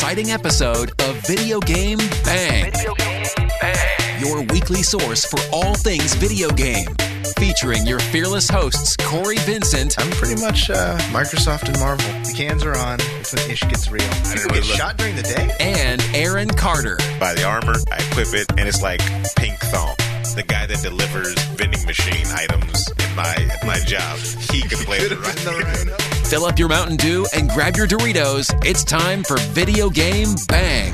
exciting episode of Video Game Bang. Your weekly source for all things video game. Featuring your fearless hosts, Cory Vincent. I'm pretty much Microsoft and Marvel. The cans are on. It's when ish gets real. People get shot during the day? And Aaron Carter. Buy the armor, I equip it, and it's like pink thong. The guy that delivers vending machine items in my job, he can play it right. Fill up your Mountain Dew and grab your Doritos. It's time for Video Game Bang.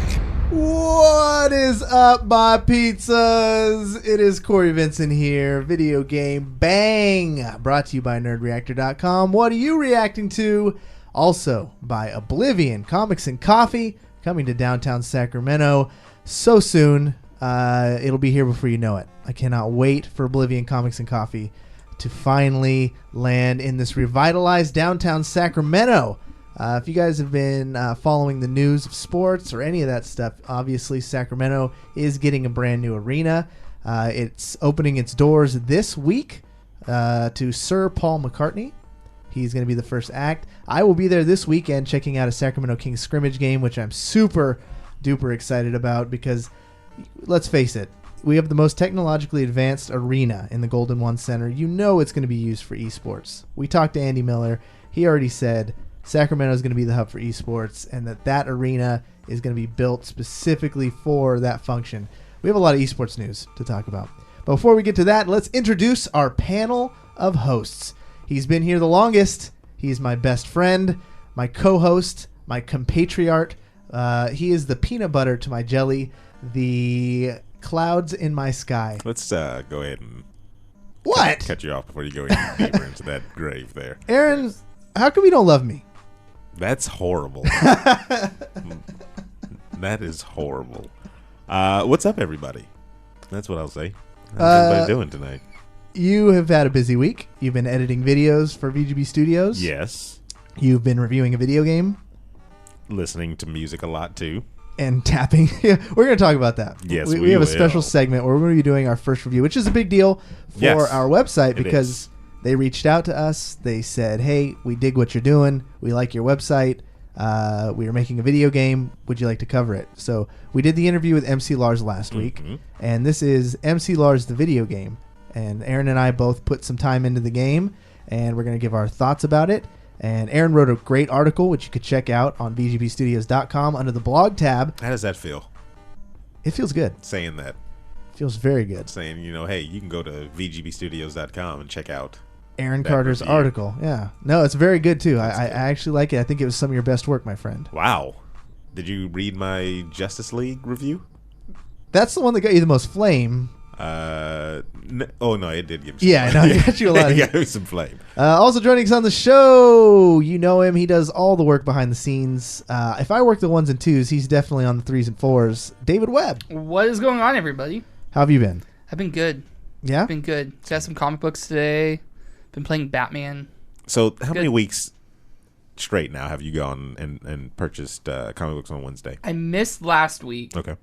What is up, my pizzas? It is Cory Vincent here. Video Game Bang, brought to you by nerdreactor.com. What are you reacting to? Also by Oblivion Comics and Coffee, coming to downtown Sacramento so soon. It'll be here before you know it. I cannot wait for Oblivion Comics and Coffee to finally land in this revitalized downtown Sacramento. If you guys have been following the news of sports or any of that stuff, obviously Sacramento is getting a brand new arena. It's opening its doors this week to Sir Paul McCartney. He's going to be the first act. I will be there this weekend checking out a Sacramento Kings scrimmage game, which I'm super duper excited about because, let's face it, we have the most technologically advanced arena in the Golden One Center. You know it's going to be used for eSports. We talked to Andy Miller. He already said Sacramento is going to be the hub for eSports and that arena is going to be built specifically for that function. We have a lot of eSports news to talk about. But before we get to that, let's introduce our panel of hosts. He's been here the longest. He's my best friend, my co-host, my compatriot. He is the peanut butter to my jelly, the clouds in my sky. Let's go ahead and cut you off before you go any deeper into that grave there. Aaron, how come you don't love me? That's horrible. That is horrible. What's up, everybody? That's what I'll say. How's everybody doing tonight? You have had a busy week. You've been editing videos for VGB Studios. Yes. You've been reviewing a video game. Listening to music a lot, too. And tapping. Yeah, we're going to talk about that. Yes, we have a special segment where we're going to be doing our first review, which is a big deal for our website because they reached out to us. They said, hey, we dig what you're doing. We like your website. We are making a video game. Would you like to cover it? So we did the interview with MC Lars last week, and this is MC Lars, the video game. And Aaron and I both put some time into the game, and we're going to give our thoughts about it. And Aaron wrote a great article, which you could check out on vgbstudios.com under the blog tab. How does that feel? It feels good. Saying that. It feels very good. Saying, hey, you can go to vgbstudios.com and check out Aaron Carter's article. Yeah. No, it's very good, too. I actually like it. I think it was some of your best work, my friend. Wow. Did you read my Justice League review? That's the one that got you the most flame. No, it did give me some flame. No, it got you a lot. It got me some flame. Also joining us on the show, you know him. He does all the work behind the scenes. If I work the 1s and 2s, he's definitely on the 3s and 4s. David Webb. What is going on, everybody? How have you been? I've been good. Yeah? Been good. Got some comic books today. Been playing Batman. So how many weeks straight now have you gone and purchased comic books on Wednesday? I missed last week. Okay.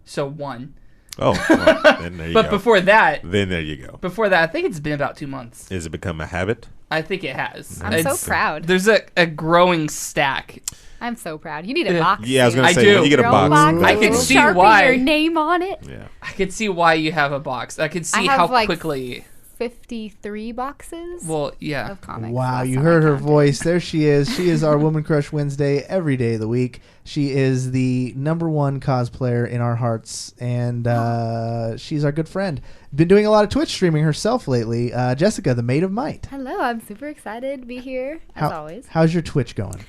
So 1. Oh, well, then there you go. But before that... Then there you go. Before that, I think it's been about 2 months. Has it become a habit? I think it has. I'm so proud. There's a growing stack. I'm so proud. You need a box. Yeah, I was going to say, do. when you get a box. I can see Sharpie why. your name on it. Yeah. I can see why you have a box. I can see how quickly... 53 boxes of comics. Wow, you heard her voice. There she is. She is our Woman Crush Wednesday every day of the week. She is the #1 cosplayer in our hearts, and she's our good friend. Been doing a lot of Twitch streaming herself lately. Jessica, the Maid of Might. Hello, I'm super excited to be here, as always. How's your Twitch going?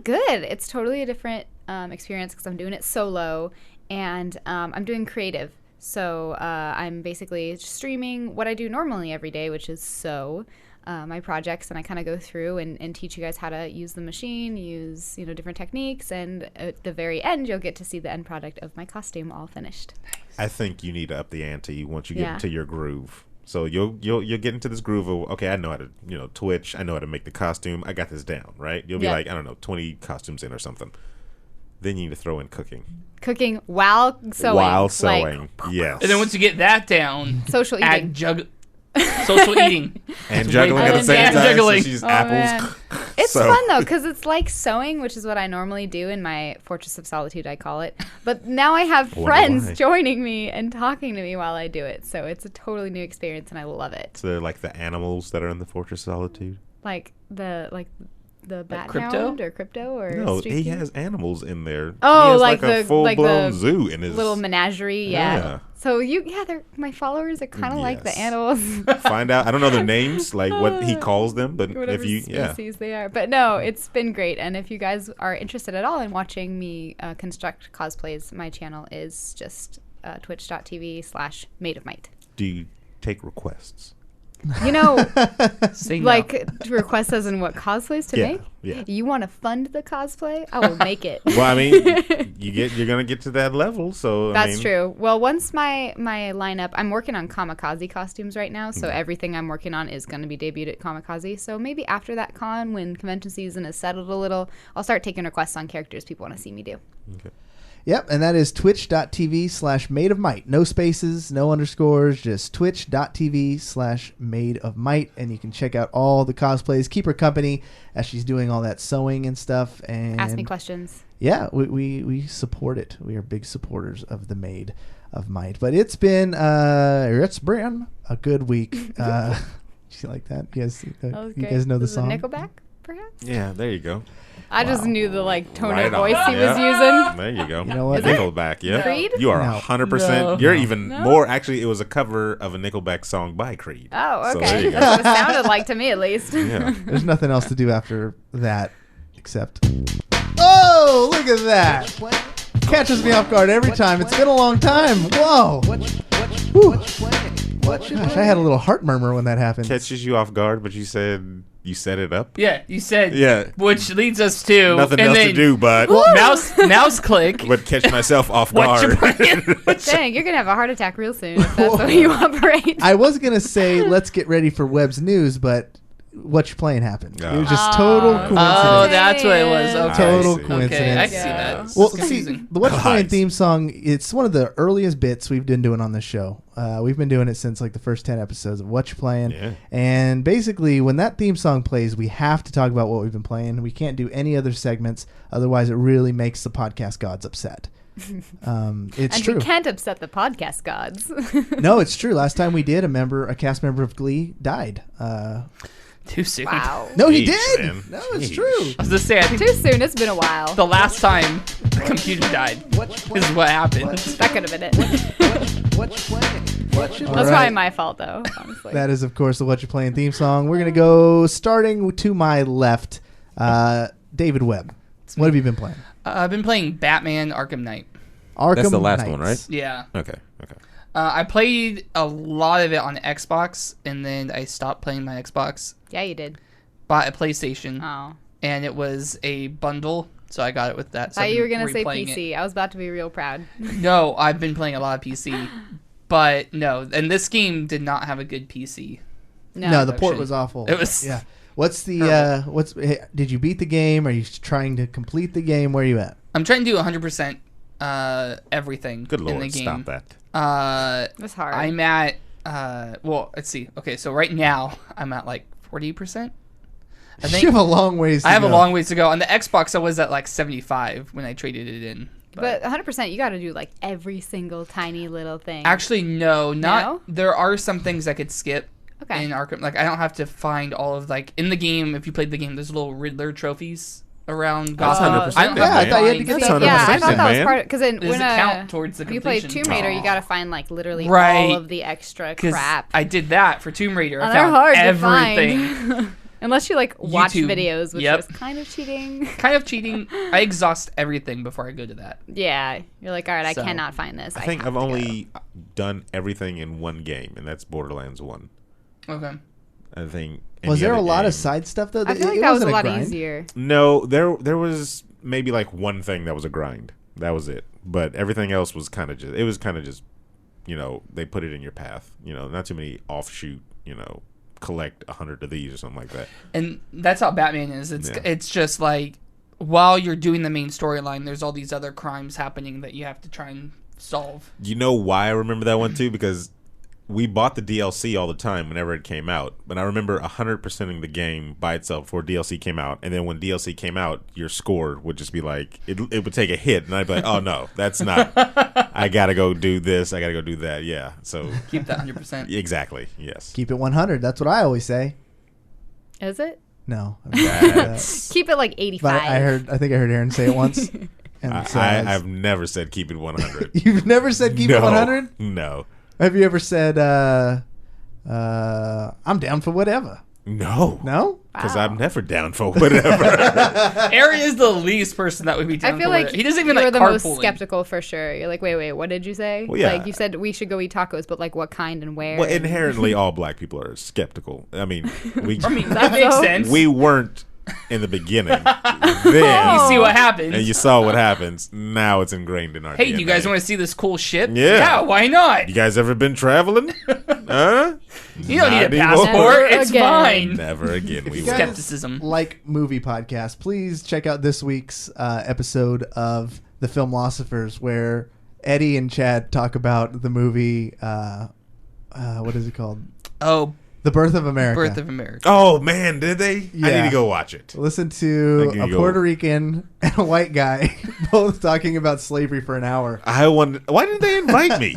Good. It's totally a different experience because I'm doing it solo, and I'm doing creative. So I'm basically streaming what I do normally every day, which is sew my projects, and I kind of go through and teach you guys how to use the machine, use different techniques, and at the very end, you'll get to see the end product of my costume all finished. I think you need to up the ante once you get into your groove. So you'll get into this groove of, okay, I know how to Twitch, I know how to make the costume, I got this down, right? You'll be like, I don't know, 20 costumes in or something. Then you need to throw in cooking. Cooking while sewing. Yes. And then once you get that down, social eating. social eating. And juggling at the same time. Juggling. So she's apples. It's fun, though, because it's like sewing, which is what I normally do in my Fortress of Solitude, I call it. But now I have friends joining me and talking to me while I do it. So it's a totally new experience, and I love it. So they're like the animals that are in the Fortress of Solitude? Like the bat crypto? or crypto or no, he has animals in there. Oh, he has like a full-blown the zoo in his little menagerie. Yeah. So they're my followers are kind of like the animals. Find out. I don't know their names, like what he calls them, but whatever if you species they are. But no, it's been great. And if you guys are interested at all in watching me construct cosplays, my channel is just twitch.tv/Maid of Might. Do you take requests? Like requests as in what cosplays to make? Yeah. You want to fund the cosplay? I will make it. Well, I mean, you're gonna get to that level, so that's true. Well, once my lineup, I'm working on Kamikaze costumes right now, so everything I'm working on is going to be debuted at Kamikaze. So maybe after that con, when convention season is settled a little, I'll start taking requests on characters people want to see me do. Okay. Yep, and that is twitch.tv/Maid of Might. No spaces, no underscores, just twitch.tv/Maid of Might. And you can check out all the cosplays. Keep her company as she's doing all that sewing and stuff. And ask me questions. Yeah, we support it. We are big supporters of the Maid of Might. But it's been a good week. Do you like that? You guys know the song? Nickelback, perhaps? Yeah, there you go. I just knew the tone of on. voice he was using. There you go. You know what? Nickelback, yeah. Creed? You are No. 100%. You're even more. Actually, it was a cover of a Nickelback song by Creed. Oh, So okay. there you go. That's what it sounded like to me, at least. Yeah. There's nothing else to do after that except... Oh, look at that. Catches me off guard every time. It's been a long time. Whoa. Whew. Gosh, I had a little heart murmur when that happened. Catches you off guard, but you said you set it up. Yeah, you said. Yeah. Which leads us to Nothing and else then to do, but mouse click. but catch myself off Whattcha guard. Playin. Dang, you're going to have a heart attack real soon if that's the way you operate. I was going to say, let's get ready for Webb's news, but Whattcha Playin happened. It was just total coincidence. Oh, that's what it was. Okay. Total see. coincidence. Okay, I see that. Well, It's confusing. the Whattcha Playin Nice. theme song, it's one of the earliest bits we've been doing on this show. We've been doing it since like the first 10 episodes of Whattcha Playin. Yeah. And basically, when that theme song plays, we have to talk about what we've been playing. We can't do any other segments. Otherwise, it really makes the podcast gods upset. It's true. We can't upset the podcast gods. No, it's true. Last time we did, a cast member of Glee died. Too soon. Wow. No, he Jeez, did. man. No, it's Jeez. true. I was just saying, I think Too soon. It's been a while. the last time the computer died is what happened. That could have been it. That's All probably right. my fault, though, honestly. That is, of course, the Whattcha Playin theme song. We're going to go starting to my left. David Webb. What have you been playing? I've been playing Batman Arkham Knight. Arkham That's the last Knights. one, right? Yeah. Okay. I played a lot of it on Xbox, and then I stopped playing my Xbox. Yeah, you did. Bought a PlayStation, Oh. and it was a bundle, so I got it with that. So Thought I've you were been going to say replaying PC. I was about to be real proud. No, I've been playing a lot of PC, but no, and this game did not have a good PC. No, the port Actually, was awful. it was Yeah. What's the did you beat the game? Are you trying to complete the game? Where are you at? I'm trying to do 100% everything Good in Lord, the game. stop that. That's hard. I'm at well, let's see. Okay, so right now I'm at like 40%. I think You have a long ways to I have go. a long ways to go. On the Xbox, I was at like 75 when I traded it in. But 100%, you got to do like every single tiny little thing. Actually, no, not. No? There are some things I could skip Okay. in Arkham. Like I don't have to find all of like in the game. If you played the game, there's little Riddler trophies around That's Gotham. 100% I don't good, have Yeah, I to thought you had to find- get That's that. 100% Yeah, I thought that was man. part of because There's when a count towards the if you play completion. Tomb Raider, you got to find like literally Right. all of the extra 'Cause crap. I did that for Tomb Raider. I They're found hard everything. to find. Unless you like watch YouTube. videos, which Yep. was kind of cheating. Kind of cheating. I exhaust everything before I go to that. Yeah, you're like, all right, So, I cannot find this. I think have I've to go. only done everything in one game, and that's Borderlands 1. Okay. I think. Was any there a other lot of game- side stuff though? I feel like It that was a wasn't lot grind. easier. No, there was maybe like one thing that was a grind. That was it. But everything else was kind of just. It was kind of just, they put it in your path. Not too many offshoot. Collect 100 of these or something like that. And that's how Batman is. It's just like while you're doing the main storyline, there's all these other crimes happening that you have to try and solve. You know why I remember that one too? Because we bought the DLC all the time whenever it came out. But I remember 100%ing the game by itself before DLC came out. And then when DLC came out, your score would just be like, it would take a hit. And I'd be like, oh, no, that's not. I got to go do this. I got to go do that. Yeah. So keep that 100%. Exactly. Yes. Keep it 100. That's what I always say. Is it? No. Keep it like 85. But I think I heard Aaron say it once. And I've never said keep it 100. You've never said keep it 100? No. Have you ever said, I'm down for whatever? No. No? Because I'm never down for whatever. Aaron is the least person that would be down for I feel like he doesn't even you're like the most carpooling. skeptical for sure. You're like, wait, what did you say? Well, yeah. Like you said we should go eat tacos, but like what kind and where? Well, inherently, all black people are skeptical. I mean, that makes sense. We weren't in the beginning. Then you see what happens. And you saw what happens. Now it's ingrained in our Hey, DNA. do you guys want to see this cool ship? Yeah. Why not? You guys ever been traveling? Huh? You don't need a anymore. passport. It's again. fine. Never again. We If you will. guys Skepticism. like movie podcasts, please check out this week's episode of The Filmlosophers, where Eddie and Chad talk about the movie, what is it called? Oh, The Birth of America. Birth of America. Oh, man, did they? I Yeah. need to go watch it. Listen to Thank a you. Puerto Rican and a white guy both talking about slavery for an hour. I wonder, why didn't they invite me?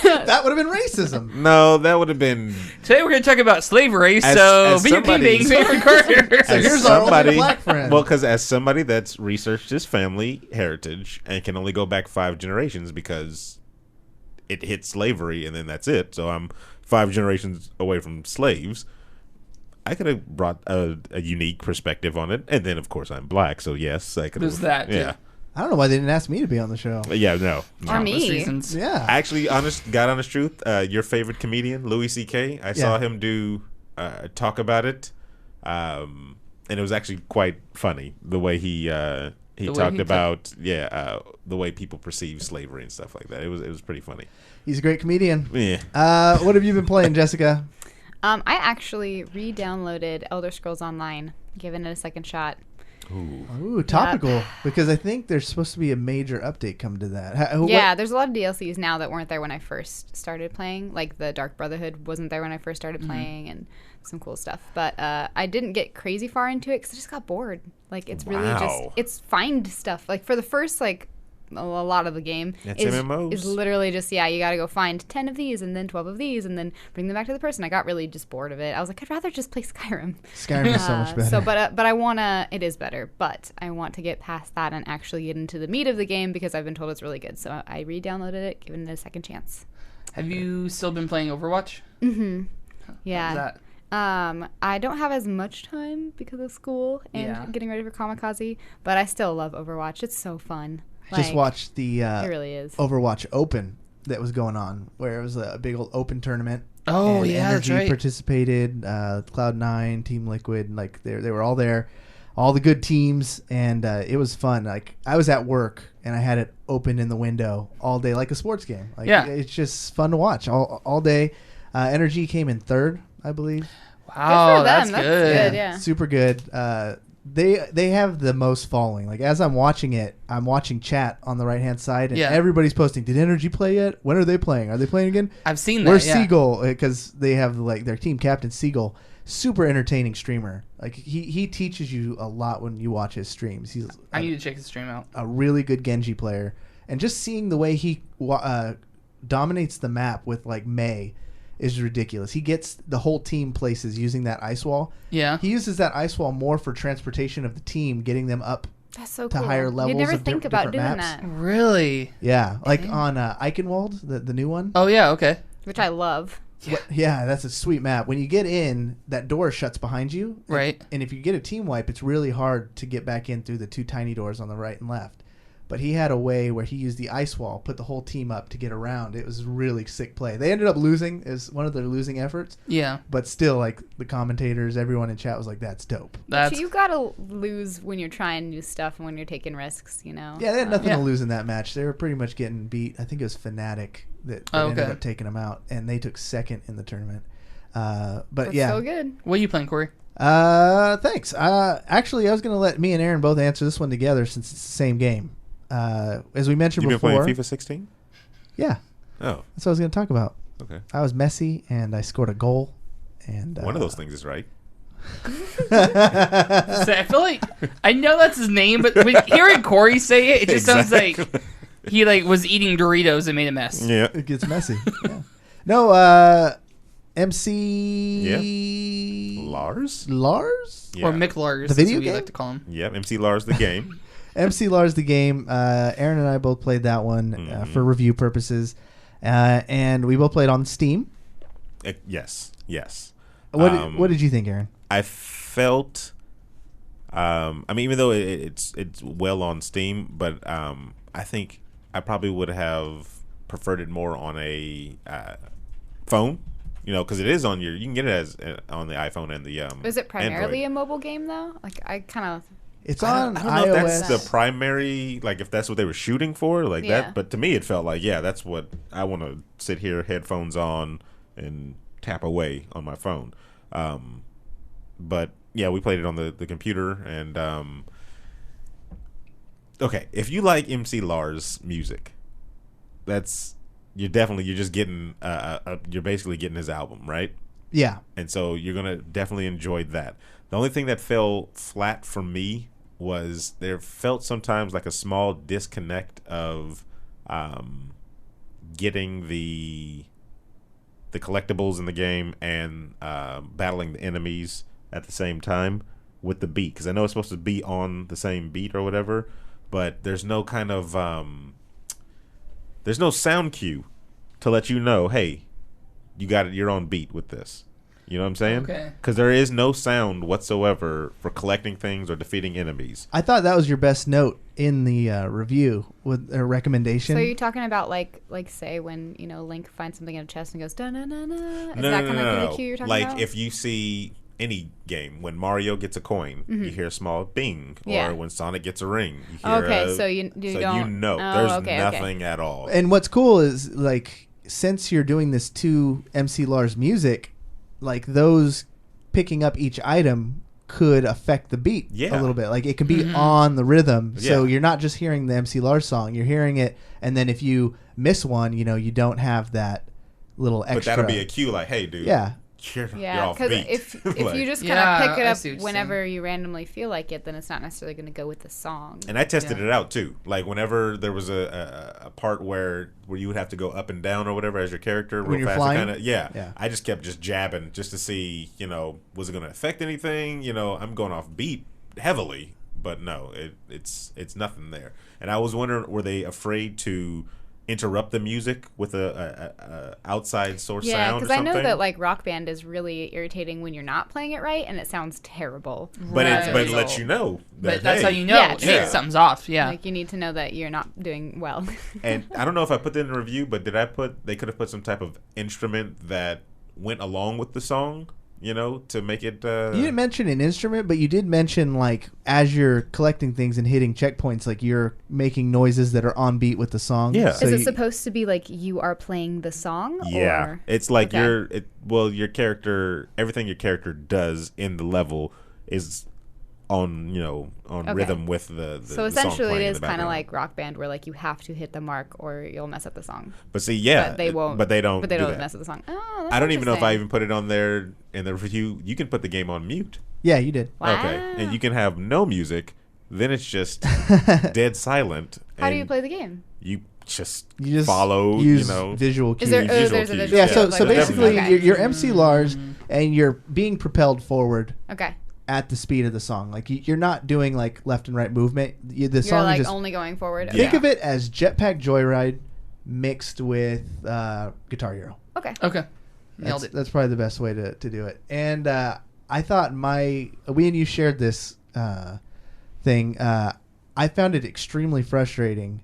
That would have been racism. No, that would have been... Today we're going to talk about slavery, As BUP somebody- being favorite Carter. So here's our only black friend. Well, because as somebody that's researched his family heritage and can only go back 5 generations because it hit slavery and then that's it. So I'm 5 generations away from slaves. I could have brought a unique perspective on it. And then, of course, I'm black. So, yes, I could have. There's that, Yeah. too. I don't know why they didn't ask me to be on the show. Yeah, no. Or Countless me. reasons. Yeah. Actually, honest truth, your favorite comedian, Louis C.K., I saw him do talk about it. And it was actually quite funny, the way he talked about the way people perceive slavery and stuff like that. It was pretty funny. He's a great comedian. Yeah. What have you been playing, Jessica? I actually re-downloaded Elder Scrolls Online, giving it a second shot. Ooh, topical. Because I think there's supposed to be a major update coming to that. Yeah, there's a lot of DLCs now that weren't there when I first started playing. Like the Dark Brotherhood wasn't there when I first started playing, and some cool stuff. But I didn't get crazy far into it because I just got bored. Like it's really it's find stuff. Like for the first a lot of the game MMOs. is literally just you got to go find 10 of these and then 12 of these and then bring them back to the person. I got really just bored of it. I was like, I'd rather just play Skyrim. Skyrim is so much better. So, but I wanna. It is better, but I want to get past that and actually get into the meat of the game because I've been told it's really good. So I re-downloaded it, giving it a second chance. Have you still been playing Overwatch? Mm-hmm. Yeah. How's that? I don't have as much time because of school and getting ready for Kamikaze, but I still love Overwatch. It's so fun. Just watched the it really is. Overwatch Open that was going on, where it was a big old open tournament. Oh, and yeah, Energy that's right. participated, Cloud9, Team Liquid, like they were all there, all the good teams, and it was fun. Like I was at work and I had it open in the window all day, like a sports game. Like it's just fun to watch all day. Energy came in 3rd, I believe. Wow, That's that's good. good. Yeah. Super good. They have the most following. Like as I'm watching it, I'm watching chat on the right hand side, and everybody's posting. Did Energy play yet? When are they playing? Are they playing again? I've seen that. Where's Seagull? Because they have like their team captain Seagull, super entertaining streamer. Like he teaches you a lot when you watch his streams. I need to check his stream out. A really good Genji player, and just seeing the way he dominates the map with like Maid is ridiculous. He gets the whole team places using that ice wall. Yeah. He uses that ice wall more for transportation of the team, getting them up That's so to cool. higher levels. You never of think about doing different that, Really? Yeah, like on Eichenwald, the new one. Oh, yeah, okay. which I love. Yeah, that's a sweet map. When you get in, that door shuts behind you. Right. And if you get a team wipe, it's really hard to get back in through the 2 tiny doors on the right and left. But he had a way where he used the ice wall, put the whole team up to get around. It was really sick play. They ended up losing. It was one of their losing efforts. Yeah. But still, like, the commentators, everyone in chat was like, that's dope. That's You gotta lose when you're trying new stuff and when you're taking risks, you know? Yeah, they had nothing Yeah. to lose in that match. They were pretty much getting beat. I think it was Fnatic that ended up taking them out, and they took 2nd in the tournament. But That's yeah. so good. What are you playing, Corey? Thanks. Actually, I was going to let me and Aaron both answer this one together since it's the same game. As we mentioned You've been before. playing FIFA 16? Yeah. Oh. That's what I was going to talk about. Okay. I was messy, and I scored a goal. And one of those things is right. So I feel like I know that's his name, but when hearing Cory say it, it just sounds like he was eating Doritos and made a mess. Yeah, it gets messy. Yeah. No, MC Lars, or Mick Lars, the video as we game? like to call him. Yep, MC Lars the game. MC Lars the game. Aaron and I both played that one for review purposes, and we both played on Steam. Yes. What did you think, Aaron? I felt, I mean, even though it's well on Steam, but I think I probably would have preferred it more on a phone, because it is on you can get it as on the iPhone and the Is it primarily Android. a mobile game though? Like I kind of. It's on I don't iOS. know if that's the primary, if that's what they were shooting for, that. But to me, it felt like, that's what I want to sit here, headphones on, and tap away on my phone. But yeah, we played it on the computer, and okay, if you like MC Lars music, you're just getting you're basically getting his album, right? Yeah. And so you're gonna definitely enjoy that. The only thing that fell flat for me was there felt sometimes like a small disconnect of getting the collectibles in the game and battling the enemies at the same time with the beat, because I know it's supposed to be on the same beat or whatever, but there's no kind of there's no sound cue to let you know, hey, you're on beat with this. You know what I'm saying? Okay. Because there is no sound whatsoever for collecting things or defeating enemies. I thought that was your best note in the review with a recommendation. So you're talking about like say when Link finds something in a chest and goes da na na na. Is No, that no, kind of no. the cue you're talking like about? if you see any game, when Mario gets a coin, you hear a small bing, Yeah. or when Sonic gets a ring, you hear Okay, so you don't. there's okay, nothing at all. And what's cool is since you're doing this to MC Lars music, those picking up each item could affect the beat a little bit. It could be on the rhythm. So you're not just hearing the MC Lars song, you're hearing it, and then if you miss one, you don't have that little extra. But that'll be a cue, hey, dude. Yeah. You're Yeah, off because beat. if you just kind of pick it up whenever you randomly feel like it, then it's not necessarily going to go with the song. And I tested it out too. Whenever there was a part where you would have to go up and down or whatever as your character when real you're fast, flying? yeah. I just kept jabbing just to see, was it going to affect anything? I'm going off beat heavily, but no, it's nothing there. And I was wondering, were they afraid to interrupt the music with a outside source sound or something? Yeah, because I know that Rock Band is really irritating when you're not playing it right and it sounds terrible. But it lets you know that, but that's how you know something's off. Yeah, you need to know that you're not doing well. And I don't know if I put that in the review, but they could have put some type of instrument that went along with the song, to make it You didn't mention an instrument, but you did mention as you're collecting things and hitting checkpoints, you're making noises that are on beat with the song. Yeah. So is it supposed to be you are playing the song? Yeah. Or? It's your character, everything your character does in the level is on rhythm with the So song essentially playing it in is the kind of background. like Rock Band where you have to hit the mark or you'll mess up the song. But see, yeah. But they won't. But they don't But they do don't that. mess up the song. Oh, that's I don't even know if I interesting. even put it on there in the review. You can put the game on mute. Yeah, you did. Wow. Okay. And you can have no music. Then it's just dead silent. How do you and play the game? You just use follow, visual cues. Is there, visual there's a cues. visual Yeah, cue, so basically okay. you're MC Lars and you're being propelled forward Okay. at the speed of the song. You're not doing left and right movement. The You're song is just only going forward. think of it as Jetpack Joyride mixed with Guitar Hero. Okay. Okay. Nailed it. That's probably the best way to do it. And I thought we and you shared this thing. I found it extremely frustrating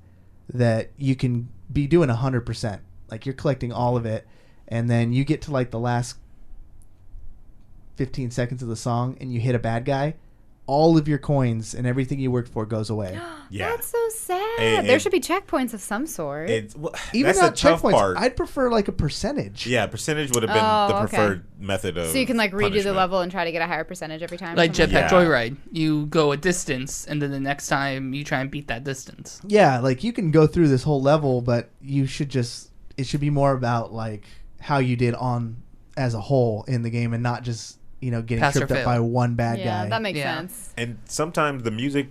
that you can be doing 100%. You're collecting all of it, and then you get to the last 15 seconds of the song, and you hit a bad guy. All of your coins and everything you worked for goes away. Yeah. That's so sad. There should be checkpoints of some sort. Even that's not the tough checkpoints. part. I'd prefer a percentage. Yeah, percentage would have been the okay. preferred method of So you can redo the punishment. level and try to get a higher percentage every time. or Like something? Jetpack Joyride, you go a distance, and then the next time you try and beat that distance. Yeah, you can go through this whole level, but it should be more about how you did on as a whole in the game, and not just getting Pass or tripped up fail. by one bad guy. Yeah, that makes Yeah. sense. And sometimes the music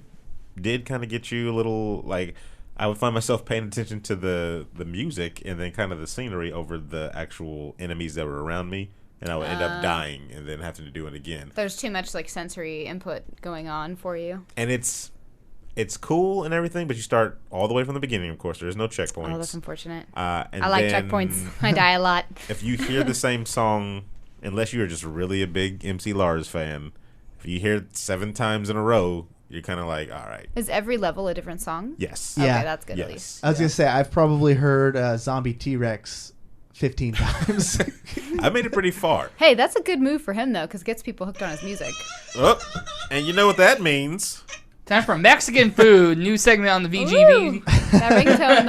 did kind of get you a little like. I would find myself paying attention to the music and then kind of the scenery over the actual enemies that were around me, and I would end up dying and then having to do it again. There's too much like sensory input going on for you. And it's cool and everything, but you start all the way from the beginning. Of course, there's no checkpoints. Oh, that's unfortunate. And I like then checkpoints. I die a lot. If you hear the same song, unless you're just really a big MC Lars fan, if you hear it 7 times in a row, you're kind of like, all right. Is every level a different song? Yes. Yeah. Okay, that's good at Yes. least. I was gonna say I've probably heard Zombie T-Rex 15 times. I made it pretty far. Hey, that's a good move for him though, because it gets people hooked on his music. Oh, and you know what that means? Time for Mexican food. New segment on the VGB. Ooh, that ringtone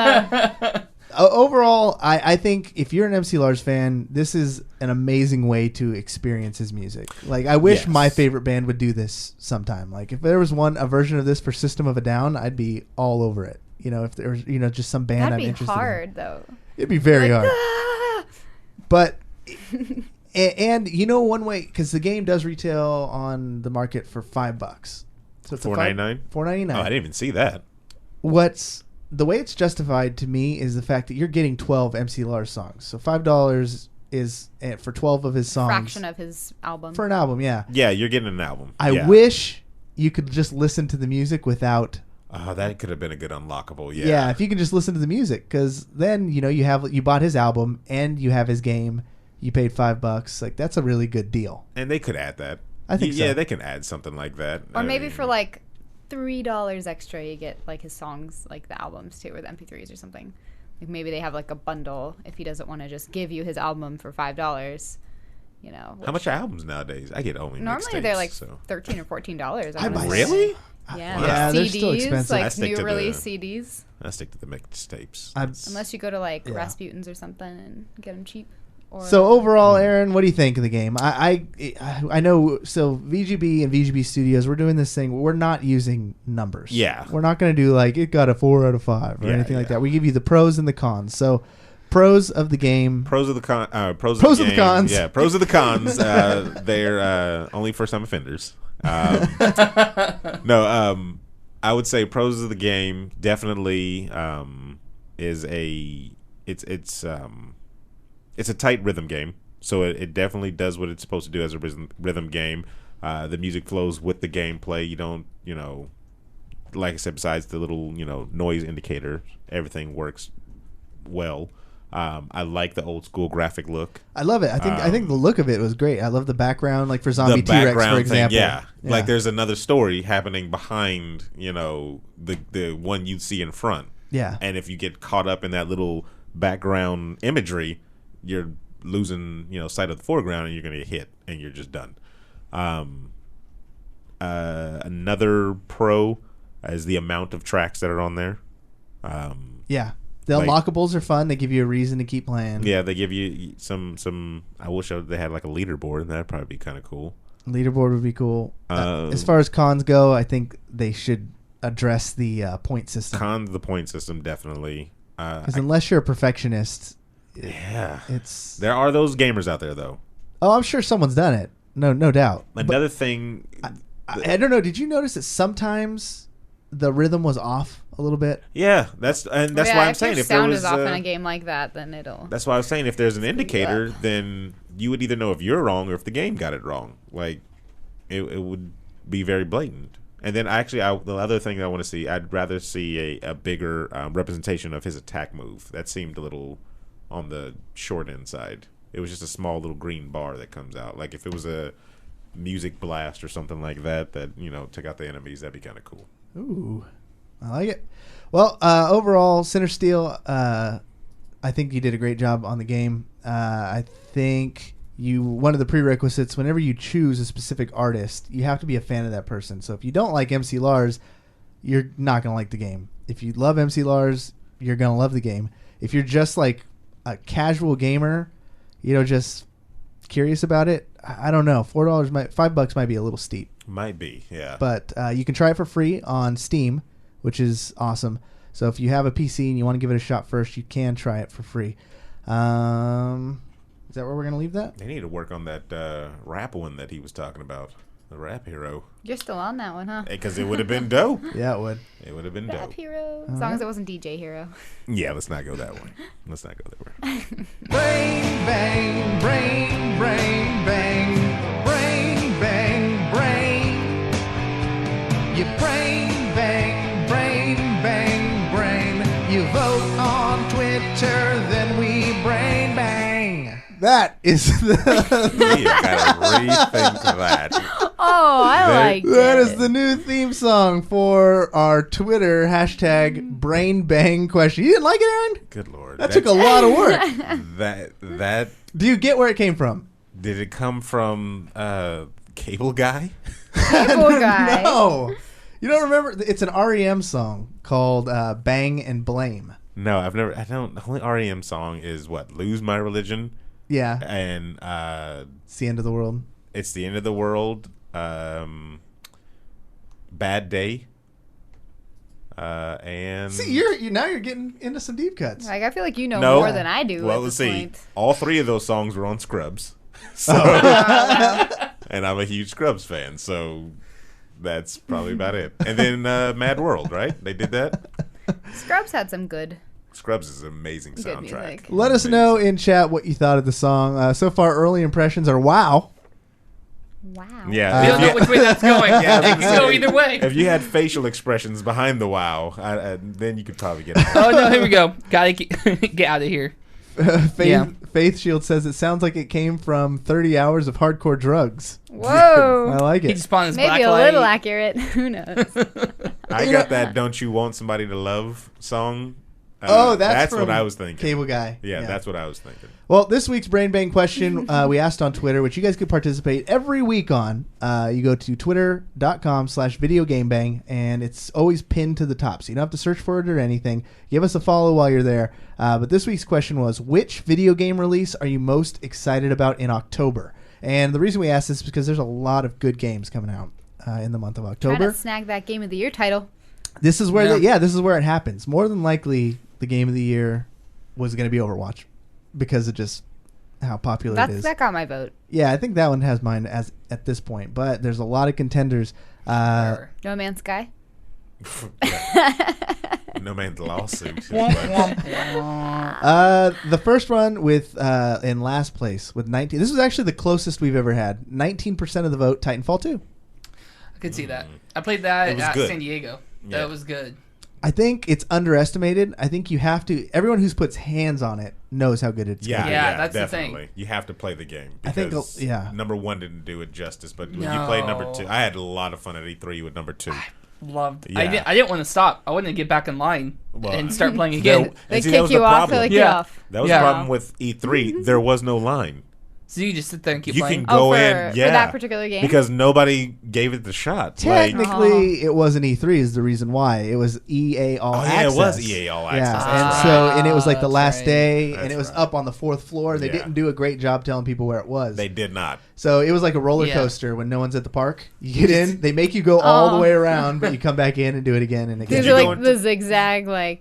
though. Overall, I think if you're an MC Lars fan, this is an amazing way to experience his music. Like, I wish Yes. my favorite band would do this sometime. Like, if there was a version of this for System of a Down, I'd be all over it. If there was, just some band That'd I'm be interested hard though. in. It'd be very hard. Ah! But, and one way, because the game does retail on the market for $5. So it's $4.99? $4.99. Oh, I didn't even see that. The way it's justified to me is the fact that you're getting 12 MC Lars songs. So $5 is for 12 of his songs. Fraction of his album. For an album, yeah. Yeah, you're getting an album. I wish you could just listen to the music without. Oh, that could have been a good unlockable. Yeah. Yeah, if you can just listen to the music, because then you bought his album and you have his game. You paid $5. Like, that's a really good deal. And they could add that. I think so. Yeah, they can add something like that. Or I maybe mean, for like $3 extra, you get like his songs, like the albums too, or the MP3s or something. Like maybe they have like a bundle if he doesn't want to just give you his album for $5. How much are albums nowadays? I get only Normally mixtapes, they're like so. $13 or $14. I buy- Really? Yeah, Yeah, like they're CDs, still expensive. I like stick new to release the- CDs. I stick to the mixtapes. Unless you go to like Yeah. Rasputin's or something and get them cheap. Or, So overall, Aaron, what do you think of the game? I know. So VGB and VGB Studios, we're doing this thing. We're not using numbers. Yeah. We're not going to do like it got a 4 out of 5 or Yeah, anything like yeah. that. We give you the pros and the cons. So pros of the game. Pros of the pros Pros of of the the cons. Yeah, pros of the cons. They're only first-time offenders. No, I would say pros of the game definitely is it's a tight rhythm game, so it definitely does what it's supposed to do as a rhythm game. The music flows with the gameplay. You don't, like I said, besides the little, noise indicator, everything works well. I like the old school graphic look. I love it. I think the look of it was great. I love the background, like for Zombie T-Rex, for example. Yeah. Like there's another story happening behind, the one you see in front. Yeah. And if you get caught up in that little background imagery, you're losing, sight of the foreground, and you're going to get hit, and you're just done. Another pro is the amount of tracks that are on there. Yeah. The unlockables are fun. They give you a reason to keep playing. Yeah, they give you some. I wish they had like a leaderboard. That'd probably be kind of cool. Leaderboard would be cool. As far as cons go, I think they should address the point system. The point system, definitely. Because unless you're a perfectionist, Yeah. there are those gamers out there, though. Oh, I'm sure someone's done it. No doubt. Another thing. I don't know. Did you notice that sometimes the rhythm was off a little bit? Yeah, that's why I'm saying if sound is off in a game like that, then it'll. That's why I was saying if there's an indicator, then you would either know if you're wrong or if the game got it wrong. Like, it would be very blatant. And then the other thing that I want to see, I'd rather see a bigger representation of his attack move. That seemed a little on the short end side. It was just a small little green bar that comes out. Like if it was a music blast or something like that took out the enemies, that'd be kind of cool. Ooh, I like it. Well, overall, Synersteel, I think you did a great job on the game. I think one of the prerequisites, whenever you choose a specific artist, you have to be a fan of that person. So if you don't like MC Lars, you're not going to like the game. If you love MC Lars, you're going to love the game. If you're just like a casual gamer, just curious about it, I don't know. $5 might be a little steep. Might be, yeah. But you can try it for free on Steam, which is awesome. So if you have a PC and you want to give it a shot first, you can try it for free. Is that where we're gonna leave that? They need to work on that rap one that he was talking about. The rap hero. You're still on that one, huh? Because it would have been dope. Yeah, it would. It would have been Rap dope. Hero. As long as it wasn't DJ Hero. Yeah, let's not go that way. Let's not go that way. Brain bang, brain, brain bang, brain bang, brain. You brain bang, brain bang, brain. You vote on Twitter, then we brain bang. That is You gotta rethink that. Oh, I like that it. is the new theme song for our Twitter hashtag brain bang question. You didn't like it, Aaron? Good lord. That took a lot of work. That Do you get where it came from? did it come from Cable Guy? Cable Guy. No. You don't remember? It's an REM song called Bang and Blame. No, I've never. I don't. The only REM song is what? Lose My Religion. Yeah. And It's the end of the world. It's the End of the World. Bad Day. And See, you're now you're getting into some deep cuts. Like, I feel like you know No. more than I do. Well, at let's this see. point. All three of those songs were on Scrubs. So, and I'm a huge Scrubs fan, so that's probably about it. And then Mad World, right? They did that. Scrubs had some good. Scrubs is an amazing Good soundtrack. music. Let us know in chat what you thought of the song. So far, early impressions are wow. Wow. Yeah, We don't know which way that's going. Yeah, It can go either way. If you had facial expressions behind the wow, then you could probably get it. Oh no, here we go. Gotta get out of here. Faith Shield says it sounds like it came from 30 hours of hardcore drugs. I Whoa. like He it. just spawned his Maybe black a light. little accurate. Who knows? I got that "Don't You Want Somebody to Love" song. That's what from I was thinking. Cable Guy. Yeah, that's what I was thinking. Well, this week's Brain Bang question we asked on Twitter, which you guys could participate every week on. You go to twitter.com/videogamebang, and it's always pinned to the top, so you don't have to search for it or anything. Give us a follow while you're there. But this week's question was, which video game release are you most excited about in October? And the reason we asked this is because there's a lot of good games coming out in the month of Trying October. to snag that Game of the Year title. This is where Yeah. this is where it happens. More than likely, the game of the year was going to be Overwatch because of just how popular it is. That got my vote. Yeah, I think that one has mine as at this point. But there's a lot of contenders. No Man's Sky. No Man's Lawsuit. is The first one with in last place with 19. This was actually the closest we've ever had. 19% of the vote. Titanfall 2. I could see that. I played that It was at good. San Diego. Yeah. That was good. I think it's underestimated. I think you have to. Everyone who's puts hands on it knows how good it's. Yeah, gonna be. Yeah, yeah, that's the thing. definitely. You have to play the game. I think, Because yeah. number one didn't do it justice, but when you played number two, I had a lot of fun at E3 with number two. Loved. Yeah. I didn't want to stop. I wanted to get back in line Well, and start playing again. They and see, that kick was you the off. problem. They lick Yeah. you off. That was Yeah. the problem with E3. There was no line. So you just sit there and keep You playing. can go for in, yeah, that particular game? because nobody gave it the shot. Technically, it wasn't E3 is the reason why. It was EA All Access. yeah, it was EA All Access. Yeah, That's and right. and it was like the That's last right. day, That's and it was right. up on the 4th floor. They Yeah. didn't do a great job telling people where it was. They did not. So it was like a roller Yeah. coaster when no one's at the park. You get in, they make you go all the way around, but you come back in and do it again and again. These you are go like into- the zigzag line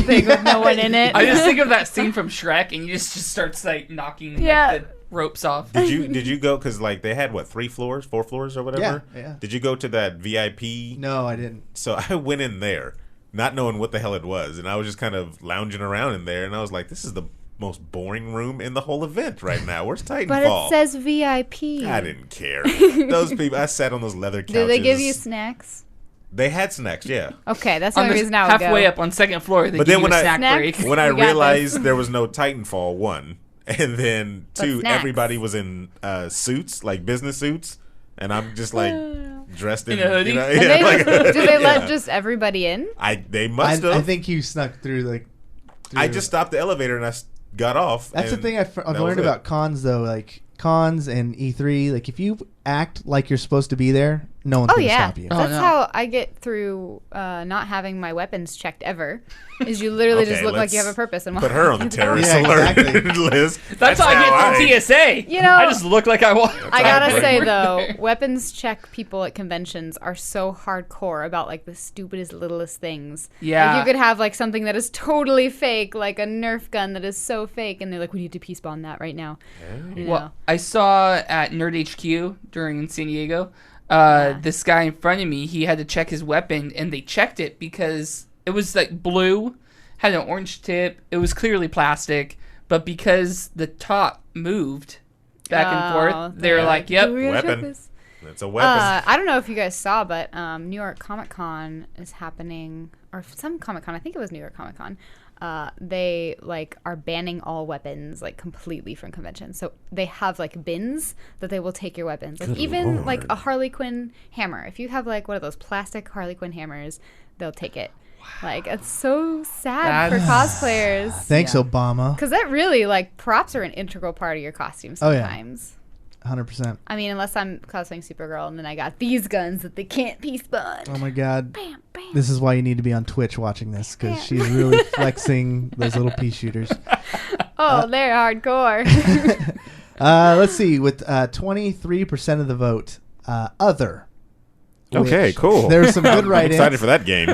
thing with no one in it. I just think of that scene from Shrek, and you just starts like knocking the ropes off. Did you go, because like they had what, 3 floors, 4 floors or whatever? Yeah. Did you go to that VIP? No, I didn't. So I went in there not knowing what the hell it was, and I was just kind of lounging around in there, and I was like, this is the most boring room in the whole event right now. Where's Titanfall? But it says VIP. I didn't care. Those people, I sat on those leather couches. Do they give you snacks? They had snacks, yeah. Okay, that's the On only the reason I would halfway go. up on second floor, they But give then you when a I- snack Snacks? break. When I We got realized this. there was no Titanfall, 1, and then But 2, snacks. everybody was in suits, like business suits, and I'm just like dressed in In a hoodie? You know, And yeah, they like, do they let yeah. just everybody in? They must have. I think you snuck through like. I just stopped the elevator and I got off. That's the and thing I've that was learned it. about cons though, like cons and E3. Like if you act like you're supposed to be there, no one's going to stop you. That's how I get through not having my weapons checked ever. Is you literally just look like you have a purpose. And put her on the terrorist alert list. That's how I get through TSA. You know, I just look like I want. I gotta say though, weapons check people at conventions are so hardcore about like the stupidest, littlest things. Yeah, like, you could have like something that is totally fake, like a Nerf gun that is so fake, and they're like, "We need to peace bond that right now." You know? Well, I saw at Nerd HQ during San Diego, this guy in front of me, he had to check his weapon, and they checked it because it was like blue, had an orange tip. It was clearly plastic, but because the top moved back and forth, they're like, "Yep, weapon. It's a weapon." I don't know if you guys saw, but New York Comic Con is happening, or some Comic Con. I think it was New York Comic Con. They like are banning all weapons like completely from conventions. So they have like bins that they will take your weapons. Like even Lord. like a Harley Quinn hammer. If you have like one of those plastic Harley Quinn hammers, they'll take it. Like, it's so sad for cosplayers. Thanks, Obama. Because that really, like, props are an integral part of your costume sometimes. 100%. I mean, unless I'm cosplaying Supergirl and then I got these guns that they can't peace bond. Oh my God. Bam, bam. This is why you need to be on Twitch watching this, because she's really flexing those little pea shooters. Oh, they're hardcore. Let's see. With 23% of the vote, other. Okay, cool. There's some good write-ins. I'm excited for that game.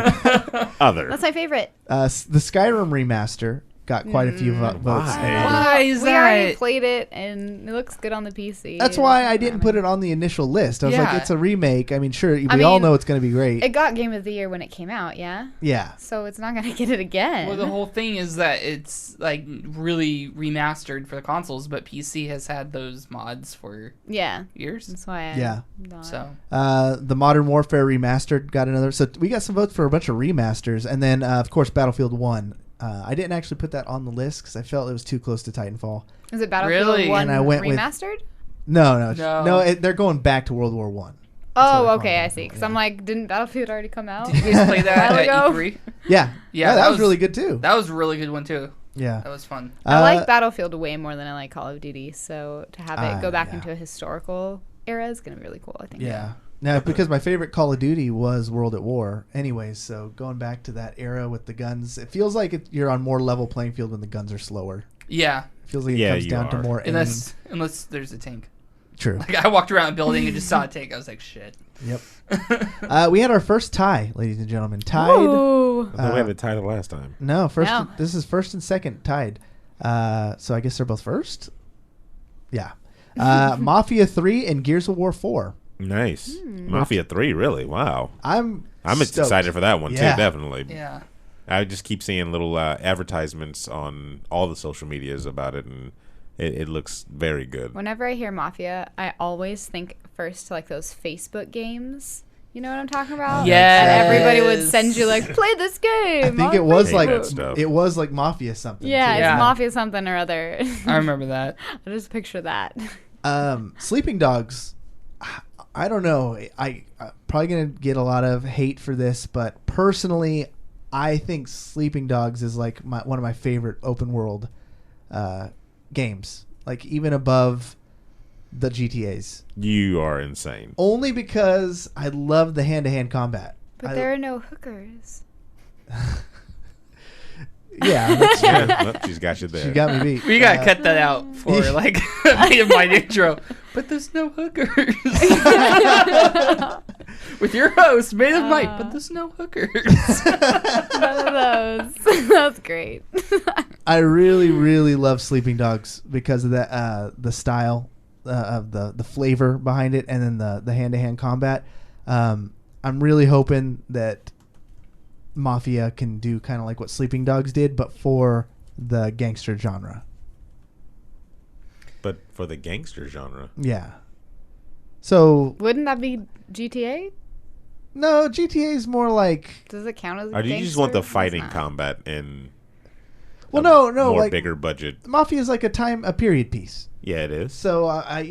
Other. That's my favorite. The Skyrim remaster got quite a few votes. Why is we that? already played it, and it looks good on the PC. That's why I didn't put it on the initial list. I was like, it's a remake. I mean, sure, we all know it's going to be great. It got Game of the Year when it came out, yeah? Yeah. So it's not going to get it again. Well, the whole thing is that it's like really remastered for the consoles, but PC has had those mods for years. That's why the Modern Warfare Remastered got another. So we got some votes for a bunch of remasters. And then, of course, Battlefield 1. I didn't actually put that on the list because I felt it was too close to Titanfall. Is it Battlefield 1 and I went remastered? No. They're going back to World War One. Oh, okay, I see. Because I'm like, didn't Battlefield already come out? Did you guys play that at E3? Yeah, that was really good too. That was a really good one too. Yeah, that was fun. I like Battlefield way more than I like Call of Duty. So to have it go back into a historical era is going to be really cool, I think. Yeah. Now, because my favorite Call of Duty was World at War anyways, so going back to that era with the guns, it feels like you're on more level playing field when the guns are slower. Yeah. It feels like it comes down to more aim. Unless there's a tank. True. Like I walked around a building and just saw a tank. I was like, shit. Yep. We had our first tie, ladies and gentlemen. Tied. I thought we had a tie the last time. No, this is first and second tied. So I guess they're both first? Yeah. Mafia 3 and Gears of War 4. Nice. Mafia 3, really? Wow. I'm excited for that one too, definitely. Yeah. I just keep seeing little advertisements on all the social medias about it, and it looks very good. Whenever I hear Mafia, I always think first to like those Facebook games. You know what I'm talking about? Yeah. Everybody would send you like, play this game. I think it was like Mafia something. Yeah, it's Mafia something or other. I remember that. I just picture that. Sleeping Dogs. I don't know. I'm probably going to get a lot of hate for this, but personally, I think Sleeping Dogs is like one of my favorite open world games. Like even above the GTAs. You are insane. Only because I love the hand-to-hand combat. But there are no hookers. Yeah, that's true. Well, she's got you there. She got me beat. We gotta cut that out for like my intro. But there's no hookers. With your host, Maid of Might, but there's no hookers. None of those. That's great. I really, really love Sleeping Dogs because of that the style of the flavor behind it, and then the hand-to-hand combat. I'm really hoping that Mafia can do kind of like what Sleeping Dogs did, but for the gangster genre. But for the gangster genre? Yeah. So... Wouldn't that be GTA? No, GTA is more like... Does it count as or do you just want the fighting combat in no, more like, bigger budget? Mafia is like a period piece. Yeah, it is. So, I'd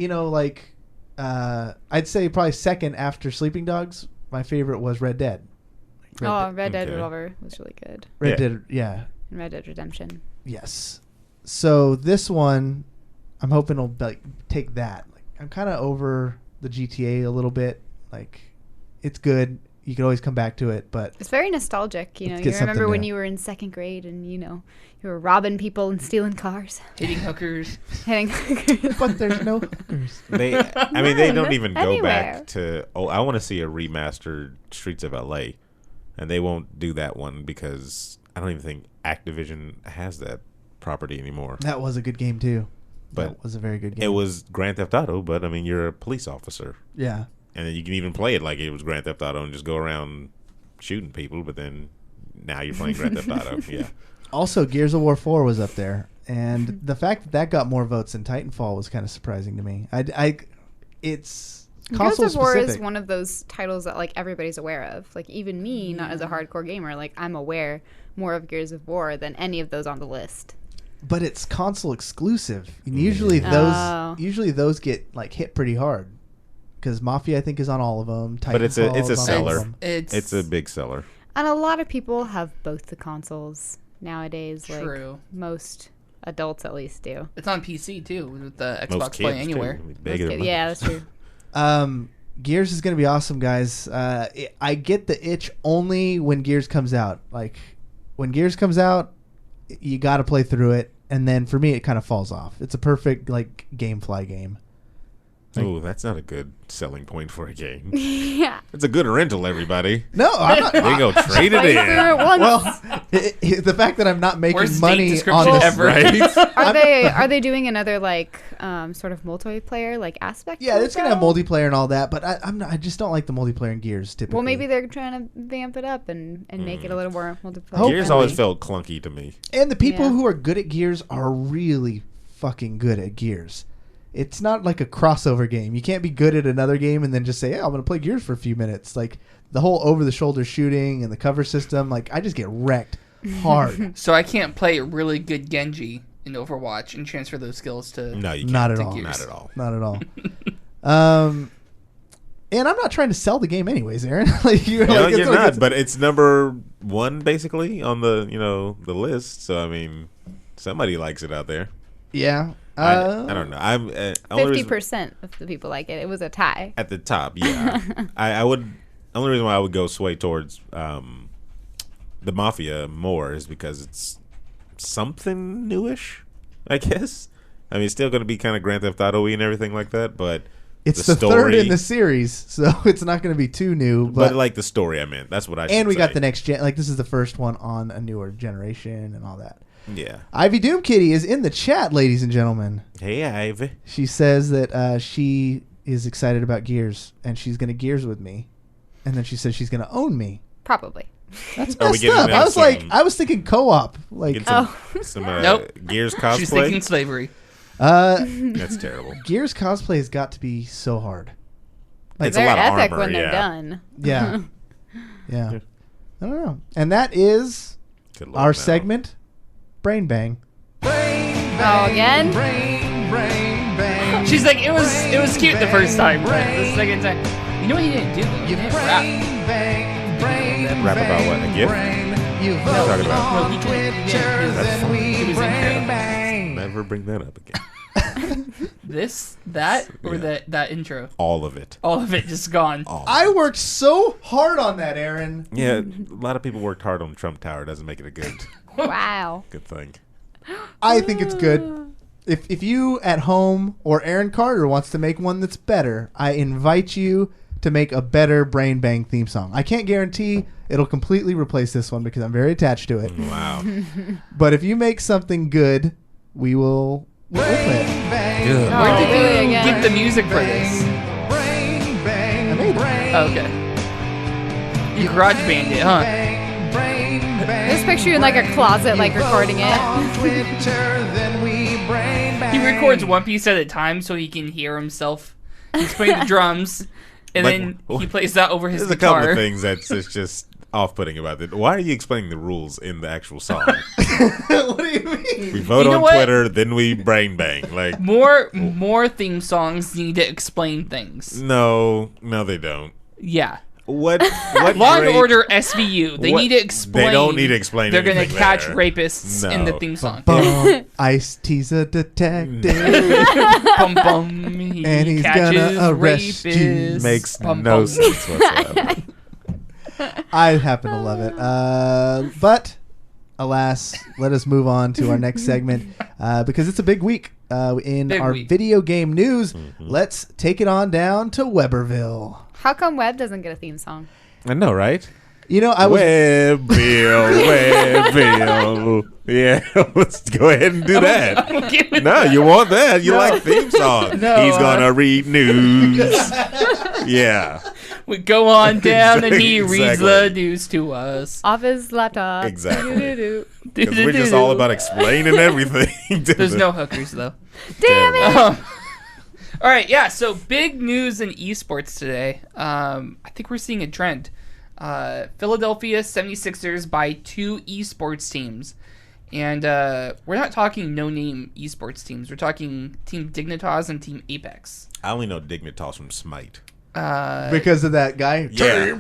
say probably second after Sleeping Dogs, my favorite was Red Dead. Red Dead Revolver was really good. Red Dead, yeah. And Red Dead Redemption. Yes. So this one, I'm hoping will take that. Like, I'm kind of over the GTA a little bit. Like, it's good. You can always come back to it, but it's very nostalgic. You remember when you were in second grade and you were robbing people and stealing cars, hitting hookers. But there's no hookers. They don't even go back to. Oh, I want to see a remastered Streets of LA, and they won't do that one because I don't even think Activision has that property anymore. That was a good game too. But that was a very good game. It was Grand Theft Auto, but I mean, you're a police officer. Yeah. And then you can even play it like it was Grand Theft Auto and just go around shooting people, but then now you're playing Grand Theft Auto. Yeah. Also, Gears of War 4 was up there, and the fact that got more votes than Titanfall was kind of surprising to me. It's console Gears of War specific. is one of those titles that like everybody's aware of. Like even me, not as a hardcore gamer, like I'm aware more of Gears of War than any of those on the list. But it's console exclusive, and usually those get like hit pretty hard. Because Mafia, I think, is on all of them. Titanfall but it's a is on all of seller. them. It's a big seller. And a lot of people have both the consoles nowadays. True. Like most adults at least do. It's on PC too with the Xbox Most Play kids, Anywhere. Yeah, that's true. Gears is going to be awesome, guys. I get the itch only when Gears comes out. Like, when Gears comes out, you got to play through it. And then for me, it kind of falls off. It's a perfect, like, GameFly game. Oh, that's not a good selling point for a game. Yeah. It's a good rental, everybody. No, I'm not. There you go, trade it in. Well, the fact that I'm not making Worst money date on description this, ever. Right? Are they doing another like sort of multiplayer like aspect? Yeah, to it's it, gonna have though? multiplayer and all that, but I just don't like the multiplayer in Gears typically. Well, maybe they're trying to vamp it up and make it a little more multiplayer. Gears friendly. always felt clunky to me. And the people Yeah. who are good at Gears are really fucking good at Gears. It's not like a crossover game. You can't be good at another game and then just say, "Yeah, I'm going to play Gears for a few minutes." Like the whole over-the-shoulder shooting and the cover system, like I just get wrecked hard. So I can't play a really good Genji in Overwatch and transfer those skills to. No, you can't. Not at all. Gears. Not at all. Not at all. And I'm not trying to sell the game anyways, Aaron. Like you're not. But it's number one basically on the the list. So I mean, somebody likes it out there. Yeah. I don't know. I'm 50% of the people like it. It was a tie. at the top. Yeah, I would. Only reason why I would go sway towards the Mafia more is because it's something newish. I guess. I mean, it's still going to be kind of Grand Theft Auto-y and everything like that, but it's the third in the series, so it's not going to be too new. But like the story, I meant that's what I. And we got say. the next gen. Like this is the first one on a newer generation and all that. Yeah. Ivy Doom Kitty is in the chat, ladies and gentlemen. Hey, Ivy. She says that she is excited about Gears and she's going to Gears with me, and then she says she's going to own me. Probably. That's Are we messed getting up. that I was thinking co-op. Like Get some Nope. Gears cosplay. She's thinking slavery. That's terrible. Gears cosplay has got to be so hard. It's They're a lot of epic armor, when they're yeah. done. Yeah. Yeah. I don't know. And that is Good Lord, our no. segment, Brain Bang. Oh, again? She's like, it was cute the first time, but the second time. You know what he didn't do though? He didn't rap. Rap about what? A gift? What are you talking about? No, he didn't. That's fine. He was in Never bring that up again. this, that, or Yeah. that intro. All of it. All of it just gone. All of I it. worked so hard on that, Aaron. Yeah, a lot of people worked hard on Trump Tower. Doesn't make it a good Wow. thing. I think it's good. If you at home or Aaron Carter wants to make one that's better, I invite you to make a better Brain Bang theme song. I can't guarantee it'll completely replace this one because I'm very attached to it. Wow. But if you make something good, we'll play it. Good. Oh, Where did really you again? get the music for this? I made it. Oh, okay. You garage band it, huh? Just picture you in like a closet, like recording it. He records one piece at a time so he can hear himself. He's playing the drums, and Like, then he plays that over his There's a couple guitar. of things that's just off-putting about it. Why are you explaining the rules in the actual song? What do you mean? We vote You know on what? Twitter, then we brain bang. Like, More theme songs need to explain things. no, they don't. Yeah. What Law and great- Order SVU. They What- need to explain. they don't need to explain They're gonna anything catch there. rapists in the No. theme song. Bum, Ice-T's a detective. Bum bum. And he's catches gonna arrest you. rapists. Makes Bum, no bum. sense whatsoever. I happen to love it. But alas, let us move on to our next segment because it's a big week in Big our week. video game news. Let's take it on down to Webberville. How come Webb doesn't get a theme song? I know, right? You know, I was Webbill. Yeah, let's go ahead and do that. Okay with No, you want that. You like theme song. No, He's going to read news. Yeah, We go on down and he reads Exactly. the news to us. Off his laptop. Exactly. Doo-doo-doo. because we're just all about explaining everything. There's no hookers though. Damn it! All right, yeah. So big news in esports today. I think we're seeing a trend. Philadelphia 76ers buy 2 esports teams. And we're not talking no-name esports teams. We're talking Team Dignitas and Team Apex. I only know Dignitas from Smite. because of that guy. Yeah.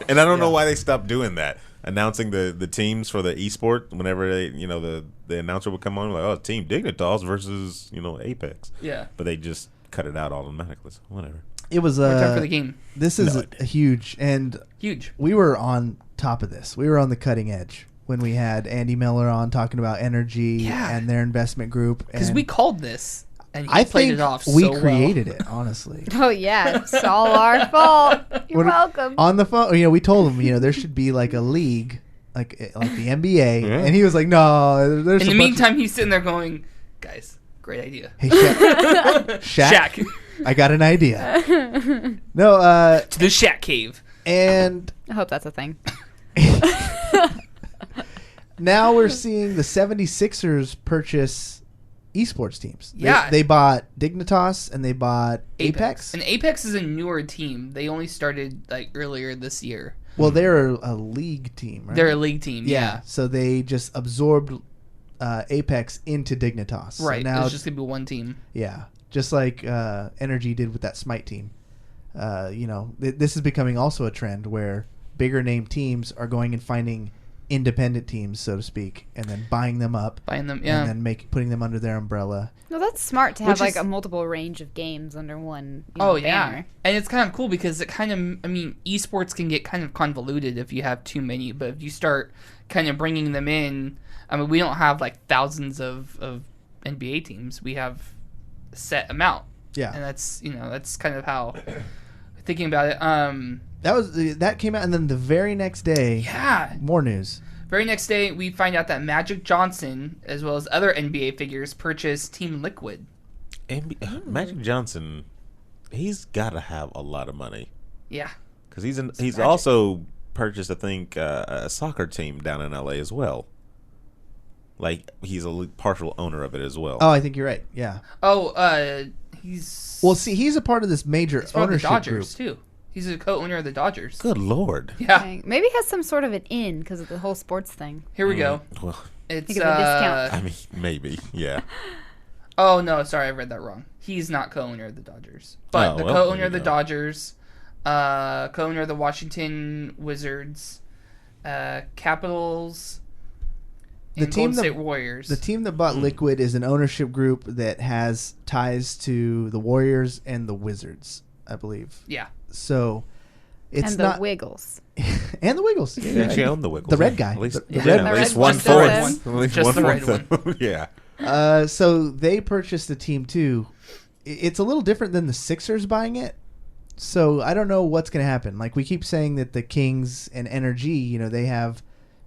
And I don't know why they stopped doing that. Announcing the teams for the esport whenever they, the announcer would come on like, oh, Team Dignitas versus, Apex. Yeah. But they just cut it out automatically. So whatever. It was More time for the game. This is a huge, and Huge. we were on top of this. We were on the cutting edge when we had Andy Miller on talking about energy and their investment group. Because we called this, and he I played think it off we so created it, honestly. Oh, yeah. It's all our fault. You're welcome. On the phone, we told him, there should be like a league, like the NBA, Yeah. and he was like, "No, there's." In a the bunch meantime, he's sitting there going, guys, great idea. Hey, Shaq, Shaq. I got an idea. No, To the Shaq cave. and I hope that's a thing. now we're seeing the 76ers purchase esports teams. Yeah. They bought Dignitas and they bought Apex. And Apex is a newer team. They only started earlier this year. Well, they're a league team, right? They're a league team. Yeah. So they just absorbed Apex into Dignitas. So Right. now It's just going to be one team. yeah, just like Energy did with that Smite team. This is becoming also a trend where bigger name teams are going and finding independent teams, so to speak, and then buying them up. Buying them, yeah. And then putting them under their umbrella. No, that's smart to have Which is- a multiple range of games under one Yeah. banner. And it's kind of cool because it kind of, esports can get kind of convoluted if you have too many, but if you start kind of bringing them in, we don't have thousands of NBA teams. We have a set amount. Yeah. And that's kind of how, thinking about it, That came out, and then the very next day, yeah. more news. Very next day, we find out that Magic Johnson, as well as other NBA figures, purchased Team Liquid. Magic Johnson, he's got to have a lot of money. Yeah. Because he's Magic. also purchased, I think, a soccer team down in LA as well. Like, he's a partial owner of it as well. Oh, I think you're right. Yeah. Oh, he's... Well, see, he's a part of this major He's part of the ownership Dodgers, group. too. He's a co-owner of the Dodgers. Good Lord. Yeah. Dang. Maybe he has some sort of an in because of the whole sports thing. Here we go. Well, It's, Think of a discount. I mean, maybe, yeah. Oh, no, sorry, I read that wrong. He's not co-owner of the Dodgers. But Oh, the well, co-owner there of the you go. Dodgers, co-owner of the Washington Wizards, Capitals, The and team Golden that- State Warriors. The team that bought Liquid is an ownership group that has ties to the Warriors and the Wizards, I believe. Yeah. So it's And the not Wiggles. and the Wiggles. He Yeah, actually owned the Wiggles. The red guy. At least, The yeah, red- at the least red one one. fourth. Just At least Just one the red fourth. Yeah. So they purchased the team too. It's a little different than the Sixers buying it. So I don't know what's going to happen. Like we keep saying that the Kings and Energy, they have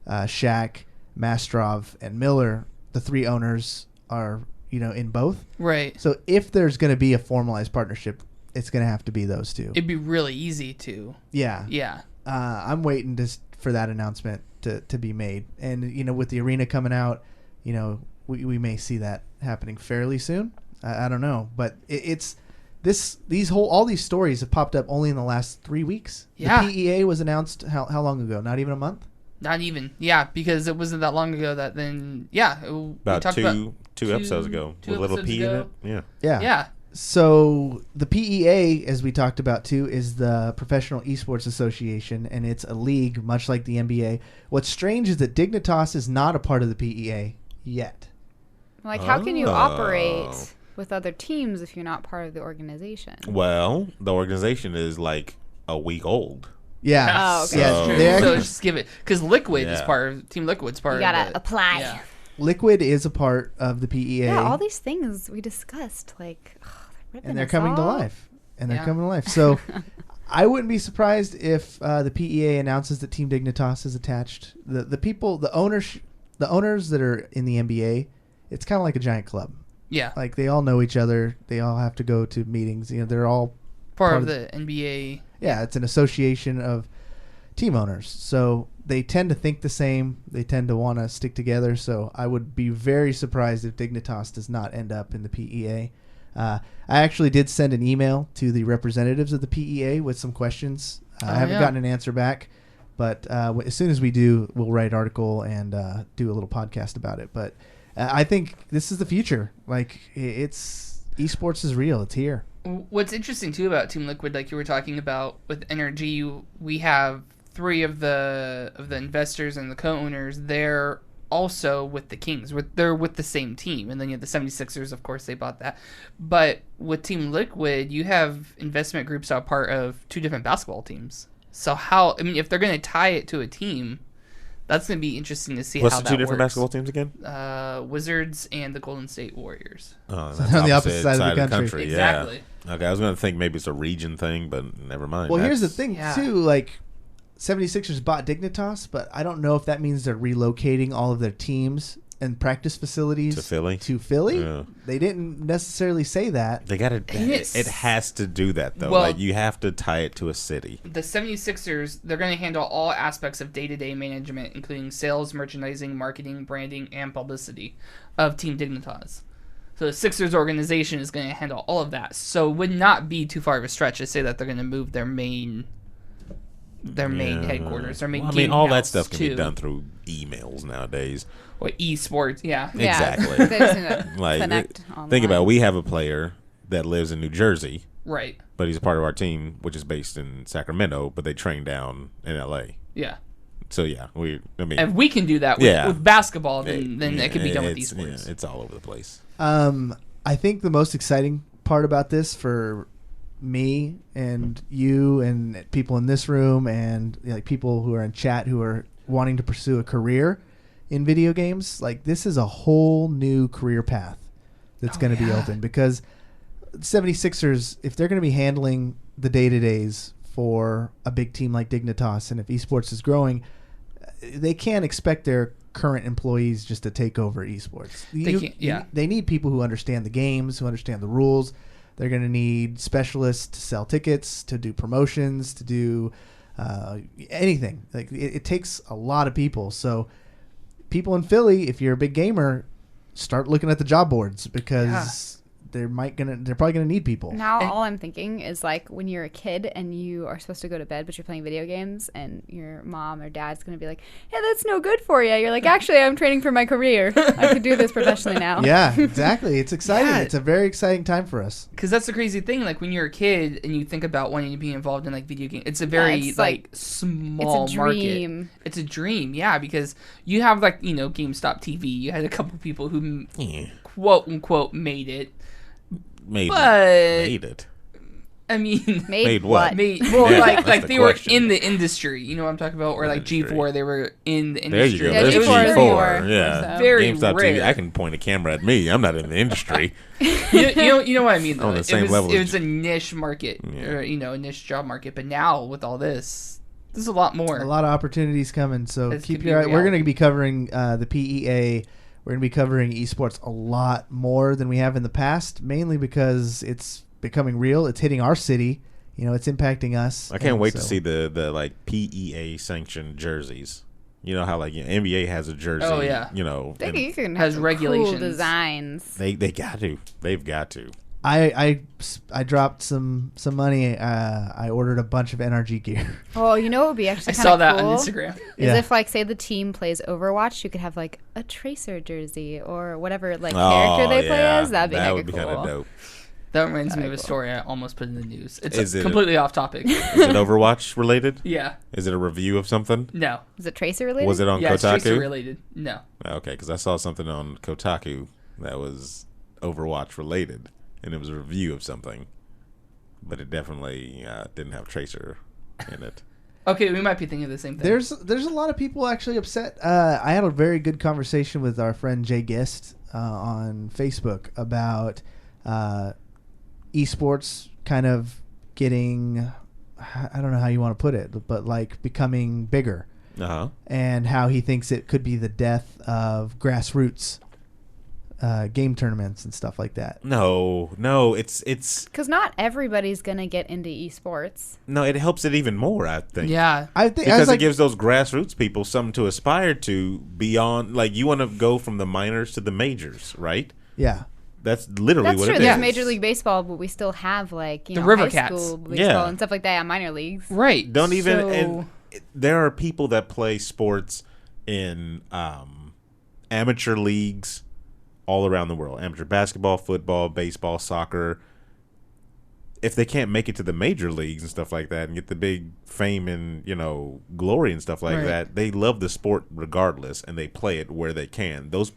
Shaq, Mastrov, and Miller. The three owners are, in both. Right. So if there's going to be a formalized partnership, it's going to have to be those two. It'd be really easy to. Yeah. Yeah. I'm waiting for that announcement to be made. And, with the arena coming out, we may see that happening fairly soon. I don't know. But it's all these stories have popped up only in the last 3 weeks. Yeah. The PEA was announced how long ago? Not even a month? Not even. Yeah, because it wasn't that long ago that then, yeah. We About talked two episodes ago. two With little episodes P in ago. it. Yeah. Yeah. Yeah. So the PEA, as we talked about too, is the Professional Esports Association, and it's a league much like the NBA. What's strange is that Dignitas is not a part of the PEA yet. Like, how can you Oh. operate with other teams if you're not part of the organization? Well, the organization is like a week old. Yeah. Oh, okay. So just give it, because Liquid is part of Team Liquid's part. You gotta of it. apply. Yeah. Liquid is a part of the PEA. Yeah, all these things we discussed, like, and they're coming to life. So I wouldn't be surprised if the PEA announces that Team Dignitas is attached. The people, the owners that are in the NBA, it's kind of like a giant club. Yeah. Like they all know each other. They all have to go to meetings. You know, they're all part of the NBA. Yeah, it's an association of team owners. So they tend to think the same. They tend to want to stick together. So I would be very surprised if Dignitas does not end up in the PEA. I actually did send an email to the representatives of the PEA with some questions. I haven't gotten an answer back, but as soon as we do, we'll write an article and do a little podcast about it. But I think this is the future. Like, eSports is real. It's here. What's interesting too about Team Liquid, like you were talking about with Energy, we have 3 of the investors and the co-owners. They're also with the Kings. They're with the same team, and then you have the 76ers. Of course, they bought that. But with Team Liquid, you have investment groups that are part of 2 different basketball teams. So if they're going to tie it to a team, that's going to be interesting to see how that works. What's the 2 different basketball teams again? Wizards and the Golden State Warriors. Oh, so they're on the opposite side of the country. Exactly. Yeah. Okay, I was going to think maybe it's a region thing, but never mind. Well, here's the thing, too. Like, 76ers bought Dignitas, but I don't know if that means they're relocating all of their teams and practice facilities to Philly. Yeah. They didn't necessarily say that. They got to. It has to do that though. Well, you have to tie it to a city. The 76ers, they're going to handle all aspects of day-to-day management, including sales, merchandising, marketing, branding, and publicity of Team Dignitas. So the Sixers organization is going to handle all of that. So it would not be too far of a stretch to say that they're going to move their main headquarters, their main game all that house stuff can be done through emails nowadays. Or eSports, yeah. Exactly. They just need to connect online. Think about it. We have a player that lives in New Jersey. Right. But he's a part of our team, which is based in Sacramento, but they train down in LA. Yeah. So, yeah. If we can do that with basketball, then it can be done with eSports. Yeah, it's all over the place. I think the most exciting part about this for me and you and people in this room and like people who are in chat who are wanting to pursue a career in video games, like this is a whole new career path that's going to be open, because 76ers, if they're going to be handling the day-to-days for a big team like Dignitas, and if eSports is growing, they can't expect their current employees just to take over eSports. They need people who understand the games, who understand the rules. They're going to need specialists to sell tickets, to do promotions, to do anything. Like it takes a lot of people. So people in Philly, if you're a big gamer, start looking at the job boards, because they're probably gonna need people. Now all I'm thinking is like when you're a kid and you are supposed to go to bed but you're playing video games and your mom or dad's gonna be like, hey, that's no good for you. You're like, actually, I'm training for my career. I could do this professionally now. Yeah, exactly. It's exciting. Yeah. It's a very exciting time for us. Because that's the crazy thing. Like when you're a kid and you think about wanting to be involved in like video games, it's a very like small market. It's a dream. Yeah, because you have like, GameStop TV. You had a couple people who quote unquote made it. Made it. I mean, made what? Like they were in the industry. You know what I'm talking about? Or like G4, they were in the industry. There you go. Yeah, G4. Yeah. Very GameStop rare. TV. I can point a camera at me. I'm not in the industry. you know what I mean? Though. On the same level. It was a niche market, or a niche job market. But now with all this, there's a lot more. A lot of opportunities coming. So keep your eye. We're going to be covering the PEA. We're going to be covering eSports a lot more than we have in the past, mainly because it's becoming real. It's hitting our city. It's impacting us. I can't wait to see the like PEA sanctioned jerseys. You know how like NBA has a jersey. Oh yeah. You can has have regulations. Cool designs. They got to. They've got to. I dropped some money. I ordered a bunch of NRG gear. Oh, what would be actually I saw that cool on Instagram. Is if like say the team plays Overwatch, you could have like a Tracer jersey or whatever like character they play as. That'd be that would be cool. kind of dope. That reminds me of a story I almost put in the news. It's completely off topic. Is it Overwatch related? Yeah. Is it a review of something? No. Is it Tracer related? Was it on Kotaku? Kotaku? It's Tracer related. No. Okay, because I saw something on Kotaku that was Overwatch related, and it was a review of something, but it definitely didn't have Tracer in it. Okay, we might be thinking of the same thing. There's a lot of people actually upset. I had a very good conversation with our friend Jay Gist on Facebook about eSports kind of getting, I don't know how you want to put it, but like becoming bigger. Uh-huh. And how he thinks it could be the death of grassroots game tournaments and stuff like that. No, it's because not everybody's gonna get into esports. No, it helps it even more, I think. Yeah, I think because it gives those grassroots people something to aspire to beyond. Like you want to go from the minors to the majors, right? Yeah. That's literally That's what true. it There's is. Major League Baseball, but we still have like the River high Cats. school baseball and stuff like that. Minor leagues, right? Don't even. So... And there are people that play sports in amateur leagues all around the world. Amateur basketball, football, baseball, soccer. If they can't make it to the major leagues and stuff like that and get the big fame and, glory and stuff like that, they love the sport regardless, and they play it where they can. Those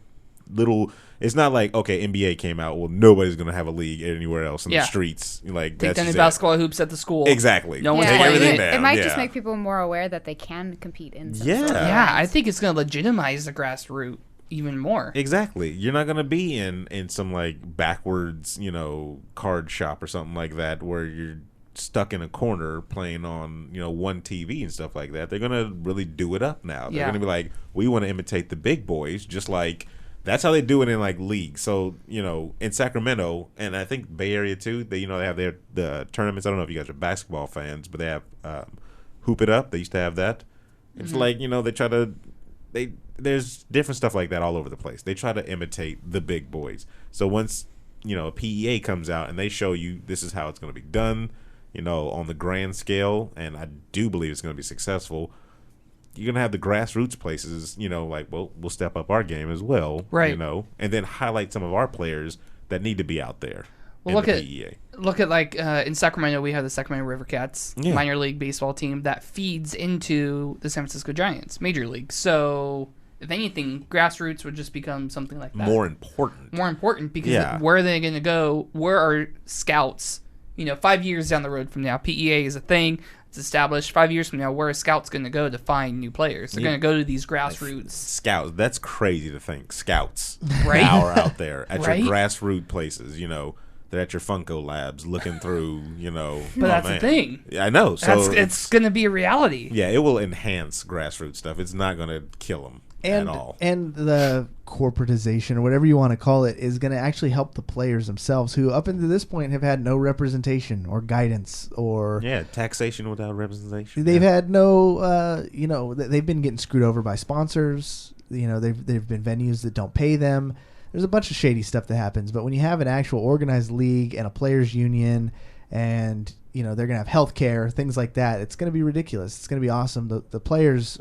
little, it's not like, okay, NBA came out, well, nobody's going to have a league anywhere else in the streets. Like, take that's down the just basketball hoops at the school. Exactly. No one's Take playing everything it. down. It might just make people more aware that they can compete in some sort of Yeah, I events. think it's going to legitimize the grassroots even more. Exactly. You're not going to be in some like backwards, card shop or something like that where you're stuck in a corner playing on, one TV and stuff like that. They're going to really do it up now. They're going to be like, we want to imitate the big boys, just like that's how they do it in like leagues. So, in Sacramento, and I think Bay Area too, they have the tournaments. I don't know if you guys are basketball fans, but they have Hoop It Up. They used to have that. It's like, they try to there's different stuff like that all over the place. They try to imitate the big boys. So once, a PEA comes out and they show you this is how it's going to be done, on the grand scale, and I do believe it's going to be successful, you're going to have the grassroots places, like, well, we'll step up our game as well, right? And then highlight some of our players that need to be out there. Well, look at like in Sacramento, we have the Sacramento River Cats minor league baseball team that feeds into the San Francisco Giants major league. So if anything, grassroots would just become something like that. More important because where are they going to go? Where are scouts? 5 years down the road from now, PEA is a thing. It's established. 5 years from now, where are scouts going to go to find new players? They're going to go to these grassroots. Scouts. That's crazy to think. Scouts right? now are out there at your grassroots places, They're at your Funko labs looking through, But that's the thing. I know. So it's going to be a reality. Yeah, it will enhance grassroots stuff. It's not going to kill them at all. And the corporatization, or whatever you want to call it, is going to actually help the players themselves, who up until this point have had no representation or guidance or taxation without representation. They've had no, they've been getting screwed over by sponsors. They've been venues that don't pay them. There's a bunch of shady stuff that happens, but when you have an actual organized league and a players union, and they're gonna have health care, things like that, it's gonna be ridiculous. It's gonna be awesome. The players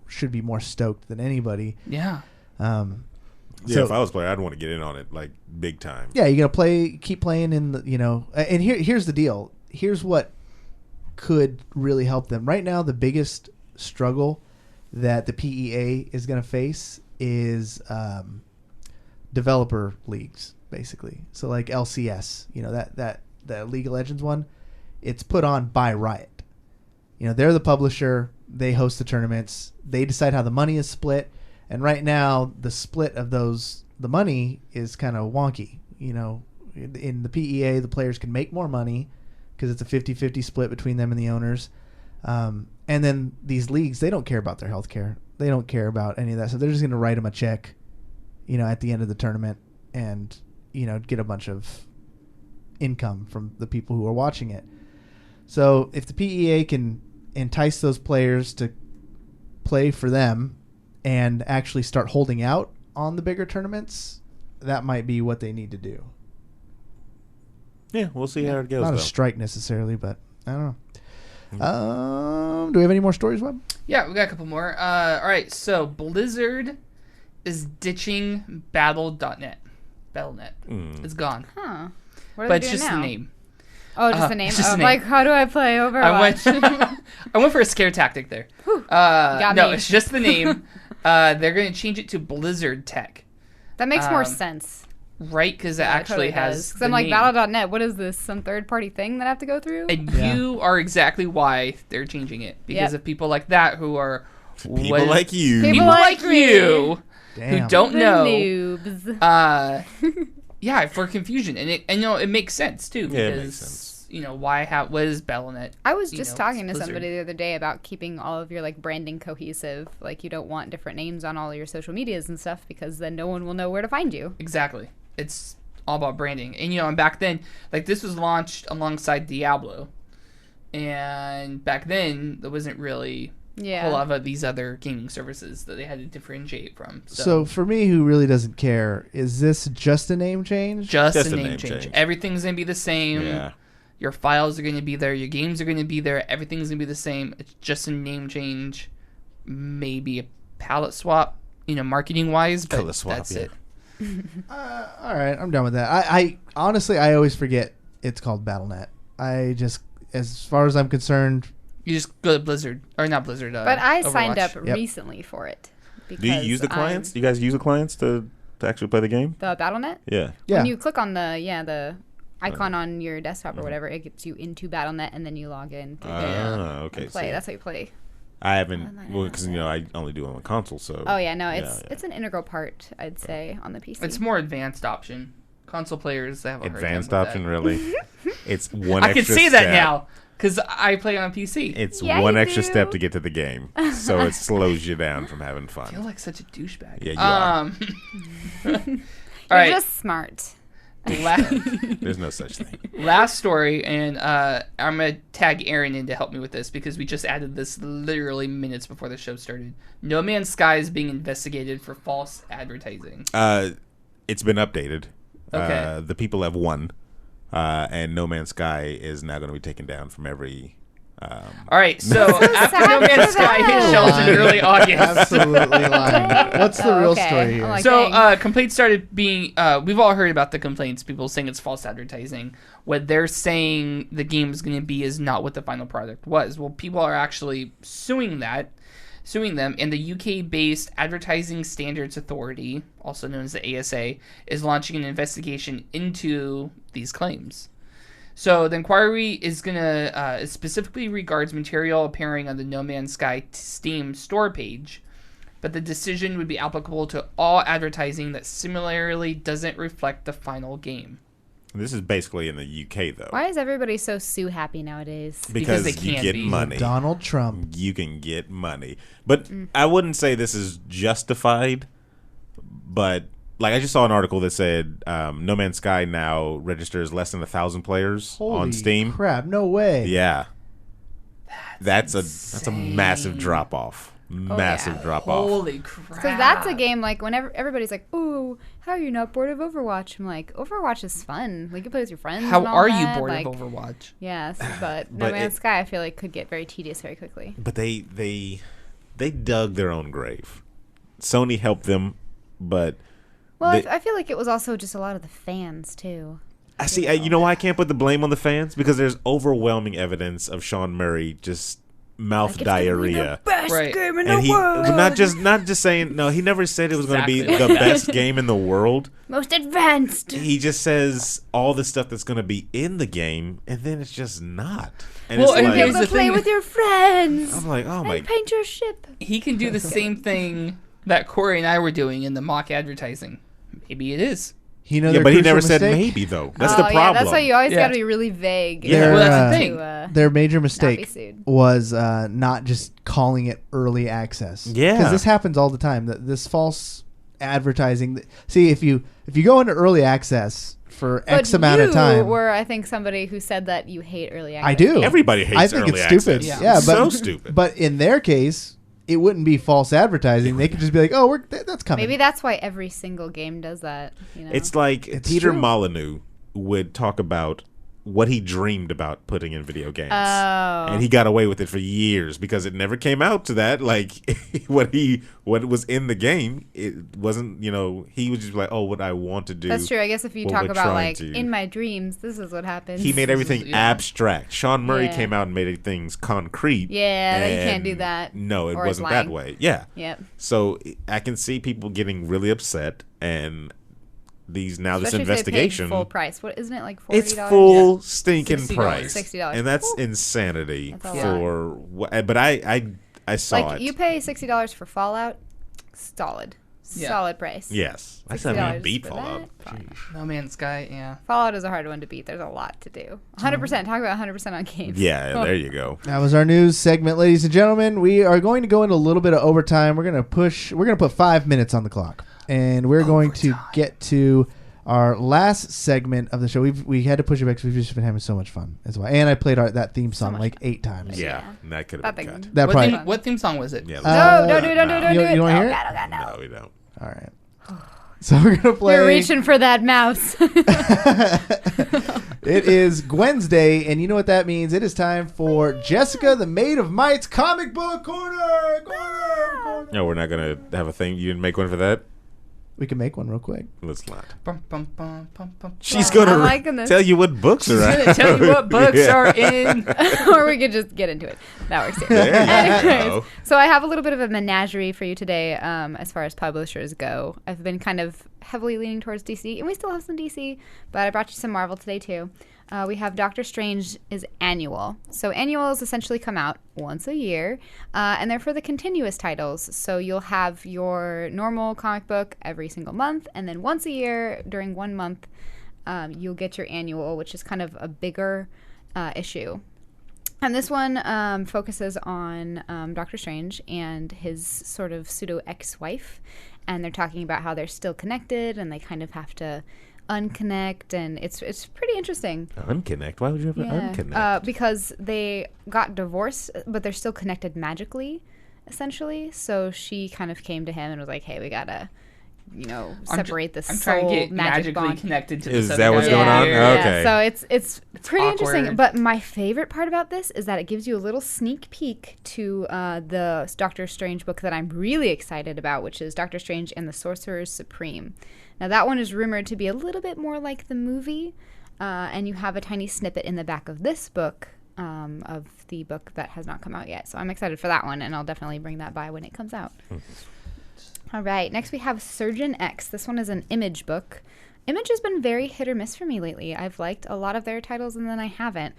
should be more stoked than anybody. Yeah. If I was a player, I'd want to get in on it like big time. Yeah, you gotta keep playing in the And here's the deal. Here's what could really help them right now. The biggest struggle that the PEA is gonna face is developer leagues, basically. So like LCS, that League of Legends one, it's put on by Riot. They're the publisher. They host the tournaments. They decide how the money is split. And right now, the split of the money is kind of wonky. In the PEA, the players can make more money because it's a 50-50 split between them and the owners. And then these leagues, they don't care about their health care. They don't care about any of that. So they're just going to write them a check at the end of the tournament and, get a bunch of income from the people who are watching it. So if the PEA can entice those players to play for them and actually start holding out on the bigger tournaments, that might be what they need to do. Yeah, we'll see how it goes. Not a strike necessarily, but I don't know. Do we have any more stories, Webb? Yeah, we got a couple more. All right, so Blizzard is ditching Battle.net. Battle.net. It's gone. Huh. What are but they it's doing just now? the name. Oh, just the name? Just the name. Like, how do I play Overwatch? I went for a scare tactic there. Got no, me. it's just the name. They're going to change it to Blizzard Tech. That makes more sense. right? Because it actually has. Because I'm like, Battle.net, what is this? Some third-party thing that I have to go through? And you are exactly why they're changing it. Because of people like that who are... People like you. People like you who don't know. Noobs. Yeah, for confusion. And it makes sense, too. Because, yeah, it makes sense. What is Battle.net? I was just talking to somebody the other day about keeping all of your like branding cohesive. Like you don't want different names on all your social medias and stuff because then no one will know where to find you. Exactly. It's all about branding. And and back then, like this was launched alongside Diablo. And back then there wasn't really a whole lot of these other gaming services that they had to differentiate from. So for me who really doesn't care, is this just a name change? Just a name change. Everything's going to be the same. Yeah. Your files are going to be there. Your games are going to be there. Everything's going to be the same. It's just a name change. Maybe a palette swap, marketing-wise, but that's it. All right, I'm done with that. I honestly, I always forget it's called Battle.net. I just, as far as I'm concerned... You just go to Blizzard. Or not Blizzard, But I Overwatch. Signed up recently for it. Do you use the clients? Do you guys use the clients to actually play the game? The Battle.net? Yeah. When you click on the icon on your desktop or whatever, it gets you into Battle.net, and then you log in through there and play. So that's how you play. I haven't, because I only do it on the console. So. Oh yeah, no, it's an integral part, I'd say, on the PC. It's more advanced option. Console players, they have a advanced option, really. It's one. I can say that now because I play on PC. It's one extra step to get to the game, so it slows you down from having fun. I feel like such a douchebag. Yeah, you are. You're just smart. There's no such thing. Last story, and I'm going to tag Aaron in to help me with this because we just added this literally minutes before the show started. No Man's Sky is being investigated for false advertising. It's been updated. Okay. The people have won, and No Man's Sky is now going to be taken down from every... All right, so after No Man's Sky hit shelves in early August. Absolutely lying. What's the real story here? So complaints started being, we've all heard about the complaints, people saying it's false advertising. What they're saying the game is going to be is not what the final product was. Well, people are actually suing them, and the UK-based Advertising Standards Authority, also known as the ASA, is launching an investigation into these claims. So the inquiry is gonna specifically regards material appearing on the No Man's Sky Steam store page, but the decision would be applicable to all advertising that similarly doesn't reflect the final game. This is basically in the UK, though. Why is everybody so sue happy nowadays? Because you get money. Donald Trump. You can get money. But I wouldn't say this is justified, but... Like, I just saw an article that said No Man's Sky now registers less than 1,000 players on Steam. Holy crap, no way. Yeah. That's a massive drop-off. Massive drop-off. Holy crap. Because that's a game, like, whenever everybody's like, ooh, how are you not bored of Overwatch? I'm like, Overwatch is fun. Like, you play with your friends How and all are that. you bored like, of Overwatch? Yes, but No Man's Sky, I feel like, could get very tedious very quickly. But they dug their own grave. Sony helped them, but... Well, I feel like it was also just a lot of the fans, too. I see. You know why I can't put the blame on the fans? Because there's overwhelming evidence of Sean Murray just mouth diarrhea. The best game in the world. Not just saying. No, he never said it was going to be the best game in the world. Most advanced. He just says all the stuff that's going to be in the game, and then it's just not. And well, and be able to play with your friends. I'm like, oh my. And paint your ship. He can do the same thing that Corey and I were doing in the mock advertising. Maybe it is. But he never said maybe, though. That's the problem. Yeah, that's why you always got to be really vague. Yeah, well, that's the thing. Their major mistake was not just calling it early access. Yeah. Because this happens all the time. This false advertising. See, if you go into early access for X amount of time. You were, I think, somebody who said that you hate early access. I do. Everybody hates early access. I think it's stupid. Yeah, but, so stupid. But in their case... It wouldn't be false advertising. They could just be like, "Oh, that's coming." Maybe that's why every single game does that. You know? It's like Peter Molyneux would talk about what he dreamed about putting in video games, and he got away with it for years because it never came out to that. Like what was in the game, it wasn't. He was just like, "Oh, what I want to do." That's true. I guess if you talk about like in my dreams, this is what happens. He made everything abstract. Sean Murray came out and made things concrete. Yeah, you can't do that. No, it wasn't that way. Yeah. Yep. So I can see people getting really upset and this Especially investigation. If they paid full price. What isn't it like $40? It's full stinking $60. price. $60. And that's Ooh. insanity That's a for what. But I saw like, it. you pay $60 for Fallout, solid. Yeah. Solid price. Yes. I said I $60 beat for Fallout. that? No Man's Sky, yeah. Fallout is a hard one to beat. There's a lot to do. 100%. Talk about 100% on games. Yeah, there you go. That was our news segment, ladies and gentlemen. We are going to go into a little bit of overtime. We're going to put 5 minutes on the clock. And we're going to get to our last segment of the show. We had to push it back because we've just been having so much fun. That's why. And I played that theme song like 8 times. Yeah, that could have been cut. That probably. What theme song was it? Yeah, No, don't do it. Don't do it. You want to hear it? no, we don't. All right. So we're going to play. You're reaching for that mouse. It is Gwensday, and you know what that means. It is time for Jessica, the Maid of Might's Comic Book Corner. No, we're not going to have a thing. You didn't make one for that? We can make one real quick. Let's not. Bum, bum, bum, bum, bum. She's going I'm liking to this. tell you what books are out. She's gonna tell you what books are in. Or we could just get into it. That works too. There you Anyways, go. so I have a little bit of a menagerie for you today as far as publishers go. I've been kind of heavily leaning towards DC, and we still have some DC, but I brought you some Marvel today too. We have Doctor Strange is annual. So annuals essentially come out once a year, and they're for the continuous titles. So you'll have your normal comic book every single month, and then once a year during 1 month, you'll get your annual, which is kind of a bigger issue. And this one focuses on Doctor Strange and his sort of pseudo ex-wife, and they're talking about how they're still connected, and they kind of have to unconnect, and it's pretty interesting. Unconnect? Why would you have to unconnect? Because they got divorced, but they're still connected magically, essentially. So she kind of came to him and was like, "Hey, we gotta, separate this I'm soul trying to get magic magically bond." connected to Is this that other what's guy. going on? Yeah. Okay. So it's pretty awkward. interesting. But my favorite part about this is that it gives you a little sneak peek to the Doctor Strange book that I'm really excited about, which is Doctor Strange and the Sorcerer Supreme. Now, that one is rumored to be a little bit more like the movie, and you have a tiny snippet in the back of this book, of the book that has not come out yet. So I'm excited for that one, and I'll definitely bring that by when it comes out. All right, next we have Surgeon X. This one is an Image book. Image has been very hit or miss for me lately. I've liked a lot of their titles, and then I haven't.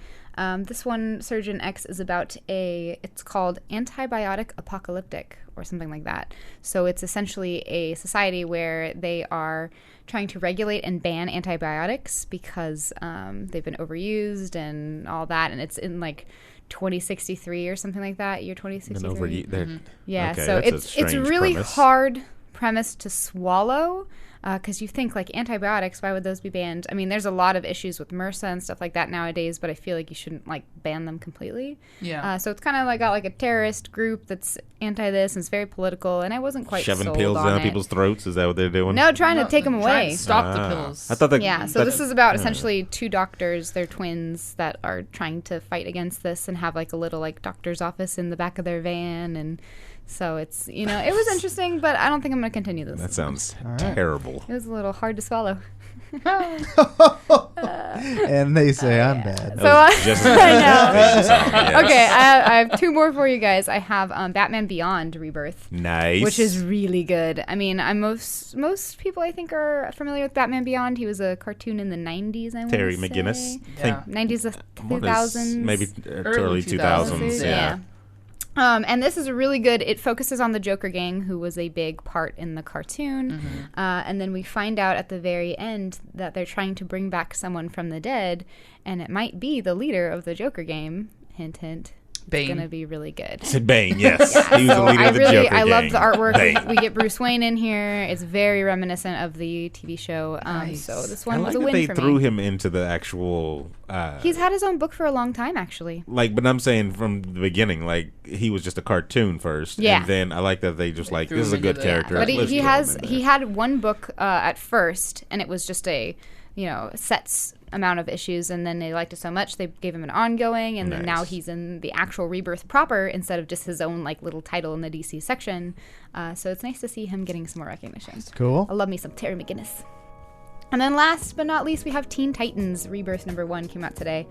This one, Surgeon X, is about it's called Antibiotic Apocalyptic, or something like that. So it's essentially a society where they are trying to regulate and ban antibiotics because they've been overused and all that, and it's in like 2063 or something like that, year 2063. Yeah, okay, so that's it's really hard premise to swallow, because you think like antibiotics, why would those be banned? I mean, there's a lot of issues with MRSA and stuff like that nowadays, but I feel like you shouldn't like ban them completely. Yeah. So it's kind of like got like a terrorist group that's anti this, and it's very political, and I wasn't quite shoving sold pills on down it. people's throats. Is that what they're doing? No, trying to take them Trying away. to stop the pills. I thought that. Yeah, so this is about essentially 2 doctors, they're twins, that are trying to fight against this and have like a little like doctor's office in the back of their van, and so it's, it was interesting, but I don't think I'm going to continue this. That sounds terrible. It was a little hard to swallow. And they say I'm bad. So I know. know. Okay, I have 2 more for you guys. I have Batman Beyond Rebirth. Nice. Which is really good. I mean, most people I think are familiar with Batman Beyond. He was a cartoon in the 90s, I want to say. Terry McGinnis. Yeah. 90s, 2000s. Maybe early 2000s. Yeah. And this is really good. It focuses on the Joker gang, who was a big part in the cartoon. And then we find out at the very end that they're trying to bring back someone from the dead, and it might be the leader of the Joker gang. Hint, hint. Bane. It's going to be really good. Sid Bane, yes. Yeah, He was the leader of the Joker I gang. love the artwork. Bane. We get Bruce Wayne in here. It's very reminiscent of the TV show. Nice. So this I one like was a that win they for threw me. him into the actual... He's had his own book for a long time, actually. but I'm saying from the beginning, like, he was just a cartoon first. Yeah. And then I like that they just like, threw this is a him good into character. But Let's he throw him in there. had one book at first, and it was just a set amount of issues, and then they liked it so much they gave him an ongoing, and then now Nice. he's in the actual Rebirth proper instead of just his own like little title in the DC section. So it's nice to see him getting some more recognition. Cool. I love me some Terry McGinnis. And then last but not least, we have Teen Titans Rebirth #1 came out today.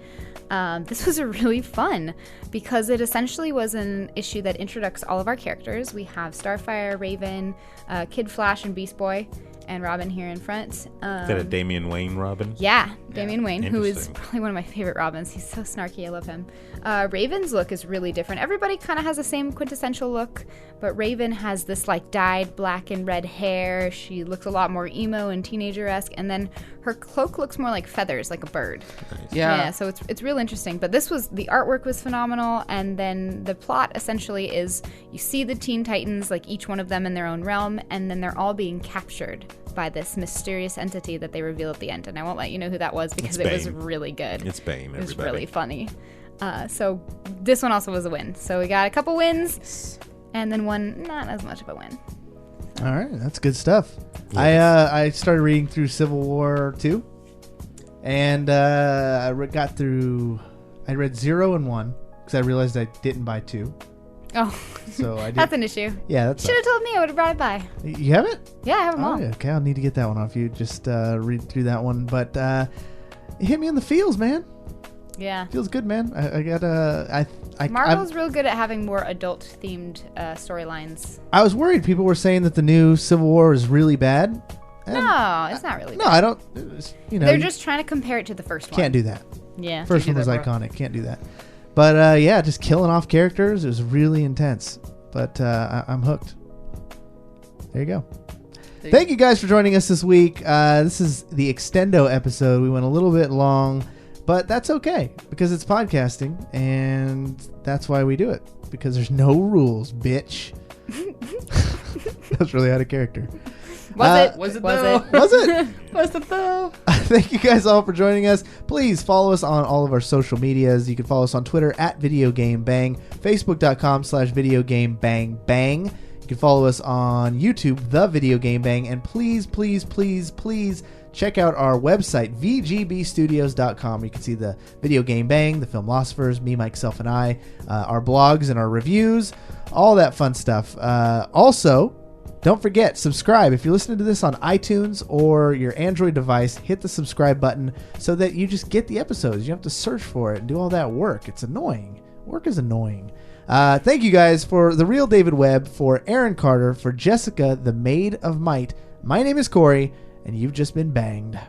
This was really fun because it essentially was an issue that introduced all of our characters. We have Starfire, Raven, Kid Flash, and Beast Boy. and Robin here in front. Is that a Damian Wayne Robin? Yeah, Damian Wayne, who is probably one of my favorite Robins. He's so snarky. I love him. Raven's look is really different. Everybody kind of has the same quintessential look, but Raven has this like dyed black and red hair. She looks a lot more emo and teenager-esque, and then her cloak looks more like feathers, like a bird. Nice. Yeah, so it's real interesting. But the artwork was phenomenal, and then the plot essentially is you see the Teen Titans, like each one of them in their own realm, and then they're all being captured by this mysterious entity that they reveal at the end. And I won't let you know who that was because it was really good. It's Bane, everybody. It was really funny. So this one also was a win. So we got a couple wins, and then one not as much of a win. All right, that's good stuff. Yes. I started reading through Civil War 2, and I read 0 and 1 because I realized I didn't buy 2. Oh, so I did. That's an issue. Yeah, that's. Should have told me. I would have brought it by. You have it? Yeah, I have them all. Yeah, okay, I'll need to get that one off you. Just read through that one, but it hit me in the feels, man. Yeah, feels good, man. I got Marvel's real good at having more adult-themed storylines. I was worried people were saying that the new Civil War is really bad. No, it's not really bad. No, I don't. They're just trying to compare it to the first one. Can't do that. Yeah, first one was iconic. Can't do that. But yeah, just killing off characters. It was really intense. But I'm hooked. There you go. Thank you guys for joining us this week. This is the Extendo episode. We went a little bit long, but that's okay because it's podcasting, and that's why we do it. Because there's no rules, bitch. That's really out of character. Was it though? Thank you guys all for joining us. Please follow us on all of our social medias. You can follow us on Twitter at VideoGameBang, Facebook.com/VideoGameBangBang. You can follow us on YouTube, The Video Game Bang, and please check out our website, VGBstudios.com. You can see the Video Game Bang, the Filmlosophers, me, myself, and I, our blogs and our reviews, all that fun stuff. Also, don't forget, subscribe. If you're listening to this on iTunes or your Android device, hit the subscribe button so that you just get the episodes. You don't have to search for it and do all that work. It's annoying. Work is annoying. Thank you guys for the real David Webb, for Aaron Carter, for Jessica, the Maid of Might. My name is Cory, and you've just been banged.